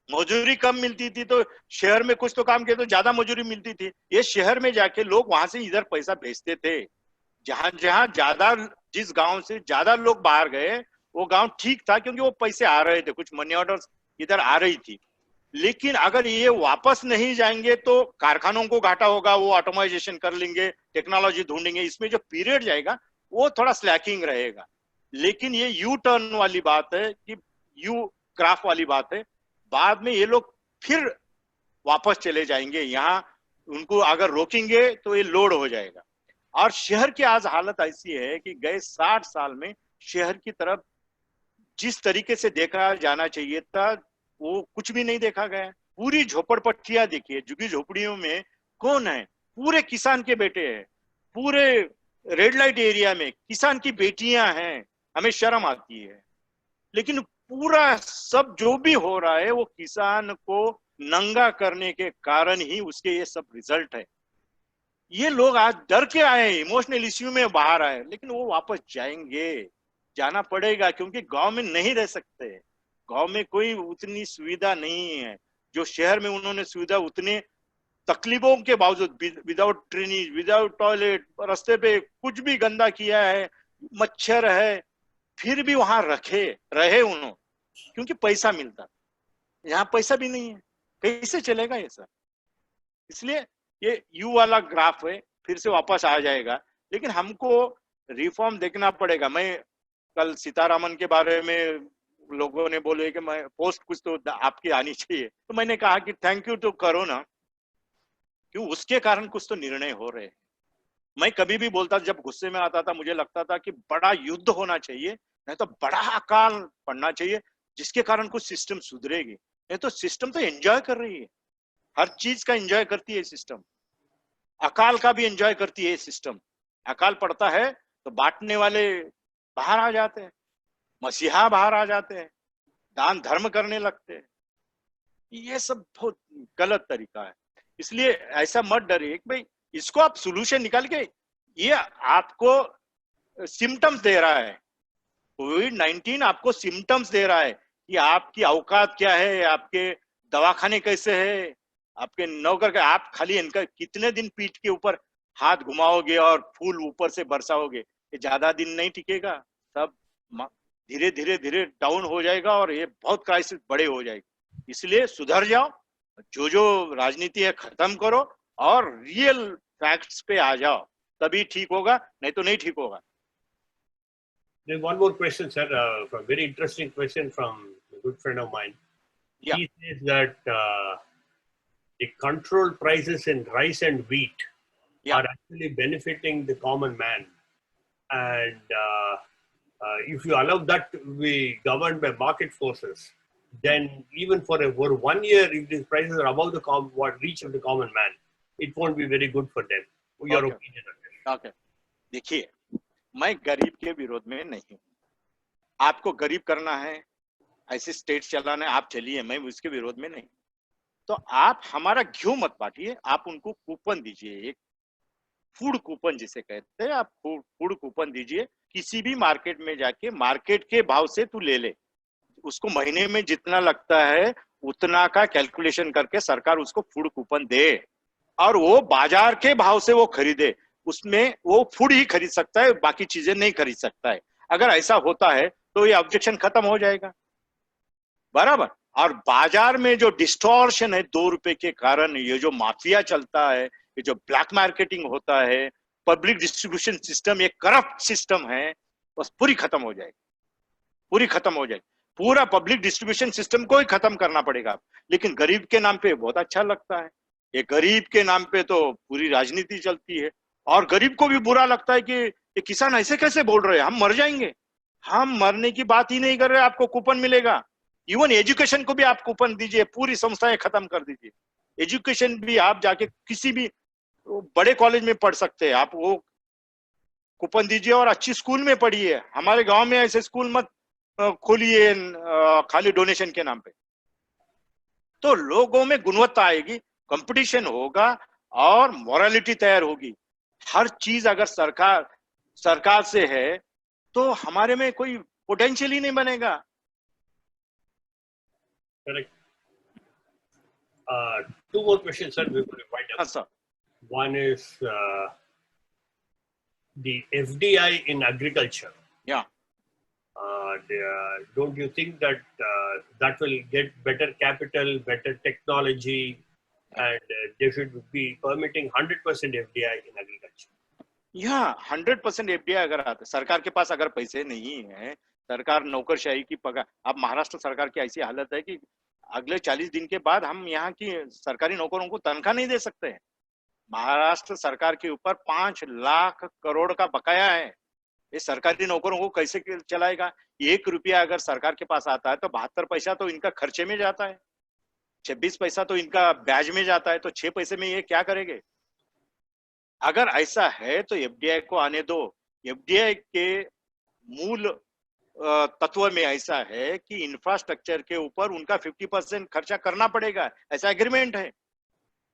मजदूरी कम मिलती थी तो शहर में कुछ तो काम किया तो ज्यादा मजदूरी मिलती थी। ये शहर में जाके लोग वहां से इधर पैसा भेजते थे। जहां जहां ज्यादा, जिस गांव से ज्यादा लोग बाहर गए वो गांव ठीक था क्योंकि वो पैसे आ रहे थे, कुछ मनी ऑर्डर्स इधर आ रही थी। लेकिन अगर ये वापस नहीं जाएंगे तो कारखानों को घाटा होगा, वो ऑटोमाइजेशन कर लेंगे, टेक्नोलॉजी ढूंढेंगे, इसमें जो पीरियड जाएगा वो थोड़ा स्लैकिंग रहेगा। लेकिन ये यू टर्न वाली बात है कि यू ग्राफ वाली बात है, बाद में ये लोग फिर वापस चले जाएंगे। यहाँ उनको अगर रोकेंगे तो ये लोड हो जाएगा। और शहर की आज हालत ऐसी है कि गए 60 साल में शहर की तरफ जिस तरीके से देखा जाना चाहिए था वो कुछ भी नहीं देखा गया। पूरी झोपड़पट्टियां देखिए, झुग्गी झोपड़ियों में कौन है? पूरे किसान के बेटे हैं। पूरे रेड लाइट एरिया में किसान की बेटियां हैं। हमें शर्म आती है। लेकिन पूरा सब जो भी हो रहा है वो किसान को नंगा करने के कारण ही उसके ये सब रिजल्ट है। ये लोग आज डर के आए, इमोशनल इश्यू में बाहर आए, लेकिन वो वापस जाएंगे, जाना पड़ेगा क्योंकि गांव में नहीं रह सकते। गांव में कोई उतनी सुविधा नहीं है जो शहर में उन्होंने सुविधा उतने तकलीफों के बावजूद, विदाउट ड्रेनेज, विदाउट टॉयलेट, रास्ते पे कुछ भी गंदा किया है, मच्छर है, फिर भी वहां रहे उन्होंने क्योंकि पैसा मिलता। यहाँ पैसा भी नहीं है, कैसे चलेगा ये सब? इसलिए ये यू वाला ग्राफ है, फिर से वापस आ जाएगा। लेकिन हमको रिफॉर्म देखना पड़ेगा। मैं कल सीतारामन के बारे में लोगों ने बोले कि मैं पोस्ट कुछ तो आपकी आनी चाहिए, तो मैंने कहा कि थैंक यू तो करो ना, क्यों उसके कारण कुछ तो निर्णय हो रहे हैं। मैं कभी भी बोलता, जब गुस्से में आता था मुझे लगता था कि बड़ा युद्ध होना चाहिए, नहीं तो बड़ा अकाल पड़ना चाहिए जिसके कारण कुछ सिस्टम सुधरेगी। नहीं तो सिस्टम तो एंजॉय कर रही है, हर चीज का एंजॉय करती है सिस्टम। अकाल का भी एंजॉय करती है सिस्टम। अकाल पड़ता है तो बांटने वाले बाहर आ जाते हैं, मसीहा बाहर आ जाते हैं, दान धर्म करने लगते हैं। ये सब बहुत गलत तरीका है। इसलिए ऐसा मत डरिए कि भाई इसको आप सोल्यूशन निकाल के, ये आपको सिम्टम्स दे रहा है, कोविड-19 आपको सिम्टम्स दे रहा है कि आपकी औकात क्या है, आपके दवाखाने कैसे है, आपके नौकर का, आप खाली इनका कितने दिन पीठ के ऊपर हाथ घुमाओगे और फूल ऊपर से बरसाओगे, ये ज्यादा दिन नहीं टिकेगा, सब धीरे धीरे धीरे डाउन हो जाएगा और ये बहुत क्राइसिस बड़े हो जाएगी। इसलिए सुधर जाओ, जो राजनीति है खत्म करो और रियल फैक्ट्स पे आ जाओ, तभी ठीक होगा, नहीं तो नहीं ठीक होगा। There's one more question, sir. A very interesting question from a good friend of mine. Yeah. He says that the controlled prices in rice and wheat are actually benefiting the common man. And if you allow that to be governed by market forces, then even for 1 year, if these prices are above the reach of the common man, it won't be very good for them. Your opinion on this? Okay. देखिए, मैं गरीब के विरोध में नहीं हूँ। आपको गरीब करना है, ऐसे स्टेट चलाना है, आप चलिए, मैं उसके विरोध में नहीं। तो आप हमारा घ्यू मत बांटिए, आप उनको कूपन दीजिए, एक फूड कूपन जिसे कहते हैं, आप फूड कूपन दीजिए, किसी भी मार्केट में जाके मार्केट के भाव से तू ले ले, उसको महीने में जितना लगता है उतना का कैलकुलेशन करके सरकार उसको फूड कूपन दे और वो बाजार के भाव से वो खरीदे, उसमें वो फूड ही खरीद सकता है, बाकी चीजें नहीं खरीद सकता है। अगर ऐसा होता है तो ये ऑब्जेक्शन खत्म हो जाएगा, बराबर। और बाजार में जो डिस्टॉर्शन है 2 रुपए के कारण, ये जो माफिया चलता है, ये जो ब्लैक मार्केटिंग होता है, पब्लिक डिस्ट्रीब्यूशन सिस्टम, ये करप्ट सिस्टम है, बस पूरी खत्म हो जाएगी, पूरी खत्म हो जाएगी। पूरा पब्लिक डिस्ट्रीब्यूशन सिस्टम को ही खत्म करना पड़ेगा। लेकिन गरीब के नाम पे बहुत अच्छा लगता है, ये गरीब के नाम पे तो पूरी राजनीति चलती है और गरीब को भी बुरा लगता है कि ये किसान ऐसे कैसे बोल रहे हैं, हम मर जाएंगे। हम मरने की बात ही नहीं कर रहे, आपको कूपन मिलेगा। इवन एजुकेशन को भी आप कूपन दीजिए, पूरी संस्थाएं खत्म कर दीजिए। एजुकेशन भी आप जाके किसी भी बड़े कॉलेज में पढ़ सकते हैं, आप वो कूपन दीजिए और अच्छी स्कूल में पढ़िए। हमारे गांव में ऐसे स्कूल मत खोलिए खाली डोनेशन के नाम पे। तो लोगों में गुणवत्ता आएगी, कंपटीशन होगा और मोरालिटी तैयार होगी। हर चीज अगर सरकार से है तो हमारे में कोई पोटेंशियल ही नहीं बनेगा। Correct. 2 more questions, sir. We're going to wind up. Yes, sir. One is the FDI in agriculture. Yeah. Don't you think that that will get better capital, better technology, and they should be permitting 100% FDI in agriculture? Yeah, 100% FDI अगर आता, सरकार के पास अगर पैसे नहीं है, सरकार नौकरशाही की पगार, अब महाराष्ट्र सरकार की ऐसी हालत है कि अगले 40 दिन के बाद हम यहाँ की सरकारी नौकरों को तनख्वाह नहीं दे सकते हैं। महाराष्ट्र सरकार के ऊपर 5 लाख करोड़ का बकाया है। ये सरकारी नौकरों को कैसे चलाएगा? 1 रुपया अगर सरकार के पास आता है तो 72 पैसा तो इनका खर्चे में जाता है, 26 पैसा तो इनका ब्याज में जाता है, तो 6 पैसे में ये क्या करेंगे? अगर ऐसा है तो एफडीआई को आने दो। एफडीआई के मूल तत्व में ऐसा है कि इंफ्रास्ट्रक्चर के ऊपर उनका 50% खर्चा करना पड़ेगा, ऐसा एग्रीमेंट है।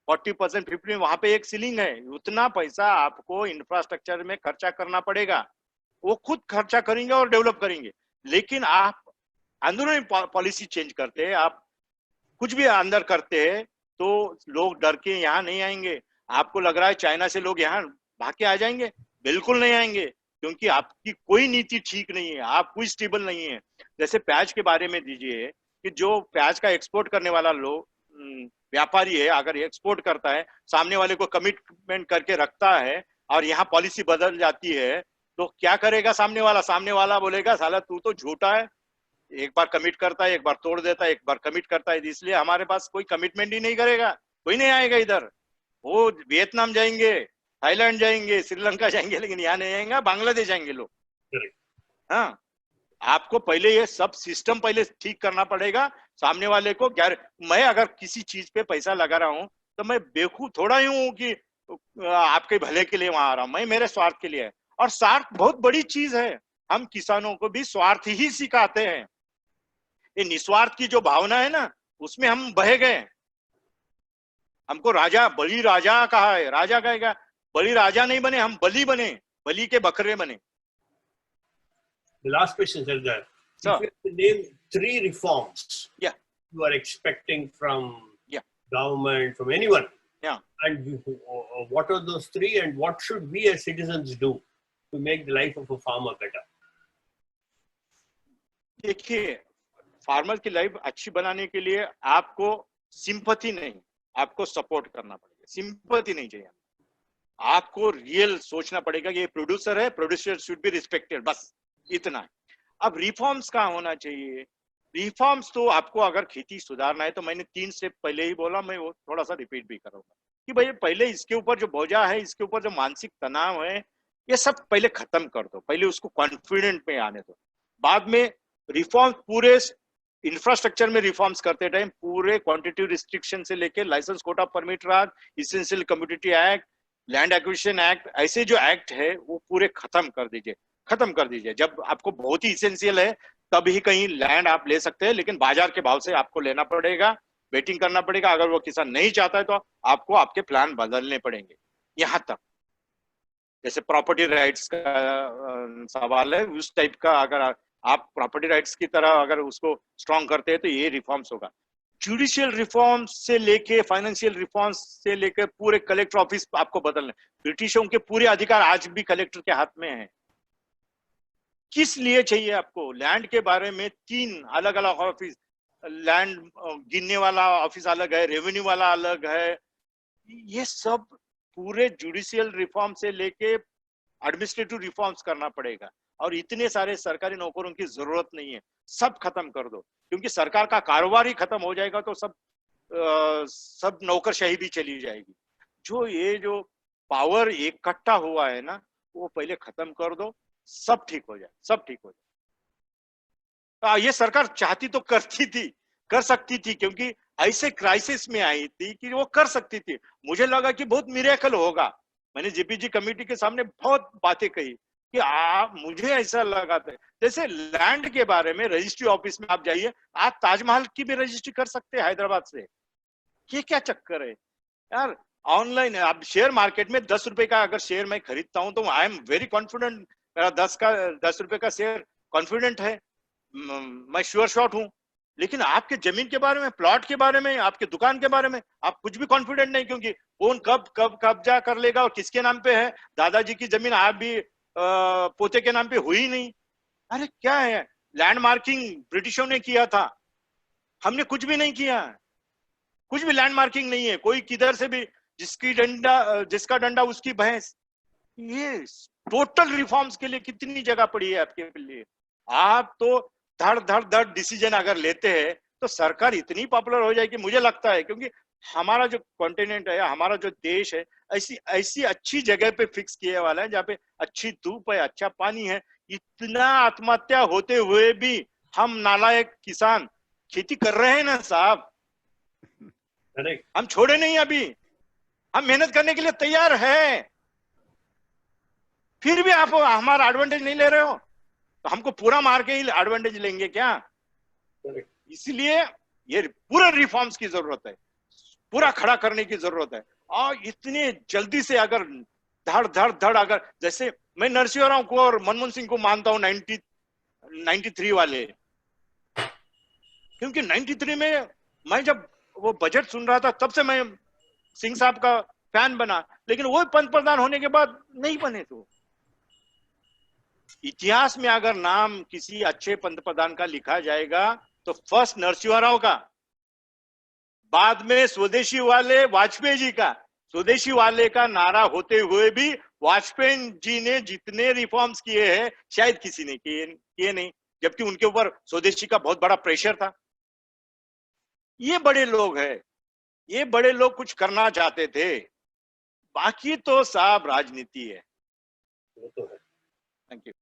40% 50% वहां पे एक सीलिंग है, उतना पैसा आपको इंफ्रास्ट्रक्चर में खर्चा करना पड़ेगा। वो खुद खर्चा करेंगे और डेवलप करेंगे। लेकिन आप अंदरूनी पॉलिसी चेंज करते हैं, आप कुछ भी अंदर करते हैं तो लोग डर के यहाँ नहीं आएंगे। आपको लग रहा है चाइना से लोग यहाँ भाग के आ जाएंगे? बिल्कुल नहीं आएंगे, क्योंकि आपकी कोई नीति ठीक नहीं है, आप कोई स्टेबल नहीं है। जैसे प्याज के बारे में दीजिए कि जो प्याज का एक्सपोर्ट करने वाला लोग व्यापारी है, अगर एक्सपोर्ट करता है, सामने वाले को कमिटमेंट करके रखता है और यहाँ पॉलिसी बदल जाती है तो क्या करेगा सामने वाला? सामने वाला बोलेगा साला तू तो झूठा है, एक बार कमिट करता है, एक बार तोड़ देता है, एक बार कमिट करता है, इसलिए हमारे पास कोई कमिटमेंट ही नहीं करेगा, कोई नहीं आएगा इधर। वो वियतनाम जाएंगे, थाईलैंड जाएंगे, श्रीलंका जाएंगे, लेकिन यहाँ नहीं आएंगे, बांग्लादेश जाएंगे लोग। हाँ, आपको पहले ये सब सिस्टम पहले ठीक करना पड़ेगा। सामने वाले को मैं अगर किसी चीज पे पैसा लगा रहा हूँ तो मैं बेवकूफ थोड़ा ही हूँ कि आपके भले के लिए वहां आ रहा हूँ, मैं मेरे स्वार्थ के लिए है। और स्वार्थ बहुत बड़ी चीज है, हम किसानों को भी स्वार्थ ही सिखाते हैं। ये निस्वार्थ की जो भावना है ना, उसमें हम बह गए। हमको राजा, बलि राजा कहा है, राजा कहेगा, बलि राजा नहीं बने, हम बलि बने, बलि के बकरे बने। The last question, Sardar. Sir. If you have to name 3 reforms Yeah. you are expecting from Yeah. government, from anyone, Yeah. and what are those 3, and what should we as citizens do to make the life of a farmer better? देखिए, फार्मर की लाइफ अच्छी बनाने के लिए आपको सिंपैथी नहीं, आपको सपोर्ट करना पड़ेगा। सिंपैथी नहीं चाहिए, आपको रियल सोचना पड़ेगा कि ये प्रोड्यूसर है, प्रोड्यूसर शुड बी रिस्पेक्टेड, बस इतना है। अब रिफॉर्म्स कहाँ होना चाहिए? रिफॉर्म्स तो आपको अगर खेती सुधारना है तो मैंने 3 स्टेप पहले ही बोला, मैं वो थोड़ा सा रिपीट भी करूंगा कि भाई पहले इसके ऊपर जो बोझा है, इसके ऊपर जो मानसिक तनाव है, ये सब पहले खत्म कर दो, पहले उसको कॉन्फिडेंट में आने दो। बाद में रिफॉर्म, पूरे इंफ्रास्ट्रक्चर में रिफॉर्म्स करते टाइम पूरे क्वांटिटी रिस्ट्रिक्शन से लेके licence quota permit raj, essential community act, land acquisition act, ऐसे जो एक्ट है वो पूरे खत्म कर दीजिए, खत्म कर दीजिए। जब आपको बहुत ही इसेंशियल है तब ही कहीं लैंड आप ले सकते हैं, लेकिन बाजार के भाव से आपको लेना पड़ेगा, वेटिंग करना पड़ेगा। अगर वो किसान नहीं चाहता है तो आपको आपके प्लान बदलने पड़ेंगे। यहाँ तक जैसे प्रॉपर्टी राइट्स का सवाल है, उस टाइप का अगर आप प्रॉपर्टी राइट्स की तरह अगर उसको स्ट्रॉन्ग करते हैं तो ये रिफॉर्म्स होगा। जुडिशियल रिफॉर्म्स से लेके फाइनेंशियल रिफॉर्म्स से लेके पूरे कलेक्टर ऑफिस आपको बदलने। ब्रिटिशों के पूरे अधिकार आज भी कलेक्टर के हाथ में है। किस लिए चाहिए आपको? लैंड के बारे में 3 अलग अलग ऑफिस, लैंड गिनने वाला ऑफिस अलग है, रेवेन्यू वाला अलग है। ये सब पूरे जुडिशियल रिफॉर्म से लेके एडमिनिस्ट्रेटिव रिफॉर्म्स करना पड़ेगा। और इतने सारे सरकारी नौकरों की जरूरत नहीं है, सब खत्म कर दो, क्योंकि सरकार का कारोबार ही खत्म हो जाएगा तो सब नौकरशाही भी चली जाएगी। जो पावर इकट्ठा हुआ है ना, वो पहले खत्म कर दो, सब ठीक हो जाए, सब ठीक हो जाए। ये सरकार चाहती तो करती थी, कर सकती थी, क्योंकि ऐसे क्राइसिस में आई थी कि वो कर सकती थी। मुझे लगा कि बहुत मिरेकल होगा। मैंने जेपीजी कमेटी के सामने बहुत बातें कही कि मुझे ऐसा लगा था जैसे लैंड के बारे में रजिस्ट्री ऑफिस में आप जाइए, आप ताजमहल की भी रजिस्ट्री कर सकते हैं हैदराबाद से। ये क्या चक्कर है यार? ऑनलाइन आप शेयर मार्केट में 10 रुपए का अगर शेयर मैं खरीदता हूं तो आई एम वेरी कॉन्फिडेंट, मेरा 10 रुपए का शेयर कॉन्फिडेंट है, मैं श्योर शॉट हूं। लेकिन आपके जमीन के बारे में, प्लॉट के बारे में, आपके दुकान के बारे में आप कुछ भी कॉन्फिडेंट नहीं, क्योंकि कौन कब कब्जा कर लेगा और किसके नाम पे है। दादाजी की जमीन आप भी पोते के नाम पे हुई नहीं। अरे क्या है? लैंड मार्किंग ब्रिटिशों ने किया था, हमने कुछ भी नहीं किया, कुछ भी लैंड मार्किंग नहीं है। कोई किधर से भी जिसका डंडा उसकी भैंस। ये टोटल रिफॉर्म्स के लिए कितनी जगह पड़ी है आपके लिए? आप तो धड़ डिसीजन अगर लेते हैं तो सरकार इतनी पॉपुलर हो जाएगी, मुझे लगता है, क्योंकि हमारा जो कॉन्टिनेंट है, हमारा जो देश है, ऐसी अच्छी जगह पे फिक्स किए वाला है जहाँ पे अच्छी धूप है, अच्छा पानी है। इतना आत्महत्या होते हुए भी हम नालायक किसान खेती कर रहे हैं ना साहब। हम छोड़े नहीं, अभी हम मेहनत करने के लिए तैयार है, फिर भी आप हमारा एडवांटेज नहीं ले रहे हो, तो हमको पूरा मार के ही एडवांटेज लेंगे क्या? इसलिए ये पूरे रिफॉर्म्स की जरूरत है, पूरा खड़ा करने की जरूरत है। और इतने जल्दी से अगर धड़ अगर, जैसे मैं नरसिंह राव को और मनमोहन सिंह को मानता हूं 93 वाले, क्योंकि 93 में मैं जब वो बजट सुन रहा था तब से मैं सिंह साहब का फैन बना, लेकिन वो पंतप्रधान होने के बाद नहीं बने। तो इतिहास में अगर नाम किसी अच्छे पंतप्रधान का लिखा जाएगा तो फर्स्ट नरसिंह राव का, बाद में स्वदेशी वाले वाजपेयी जी का। स्वदेशी वाले का नारा होते हुए भी वाजपेयी जी ने जितने रिफॉर्म्स किए हैं शायद किसी ने किए नहीं, जबकि उनके ऊपर स्वदेशी का बहुत बड़ा प्रेशर था। ये बड़े लोग हैं, ये बड़े लोग कुछ करना चाहते थे, बाकी तो साहब राजनीति है। वो तो है। Thank you.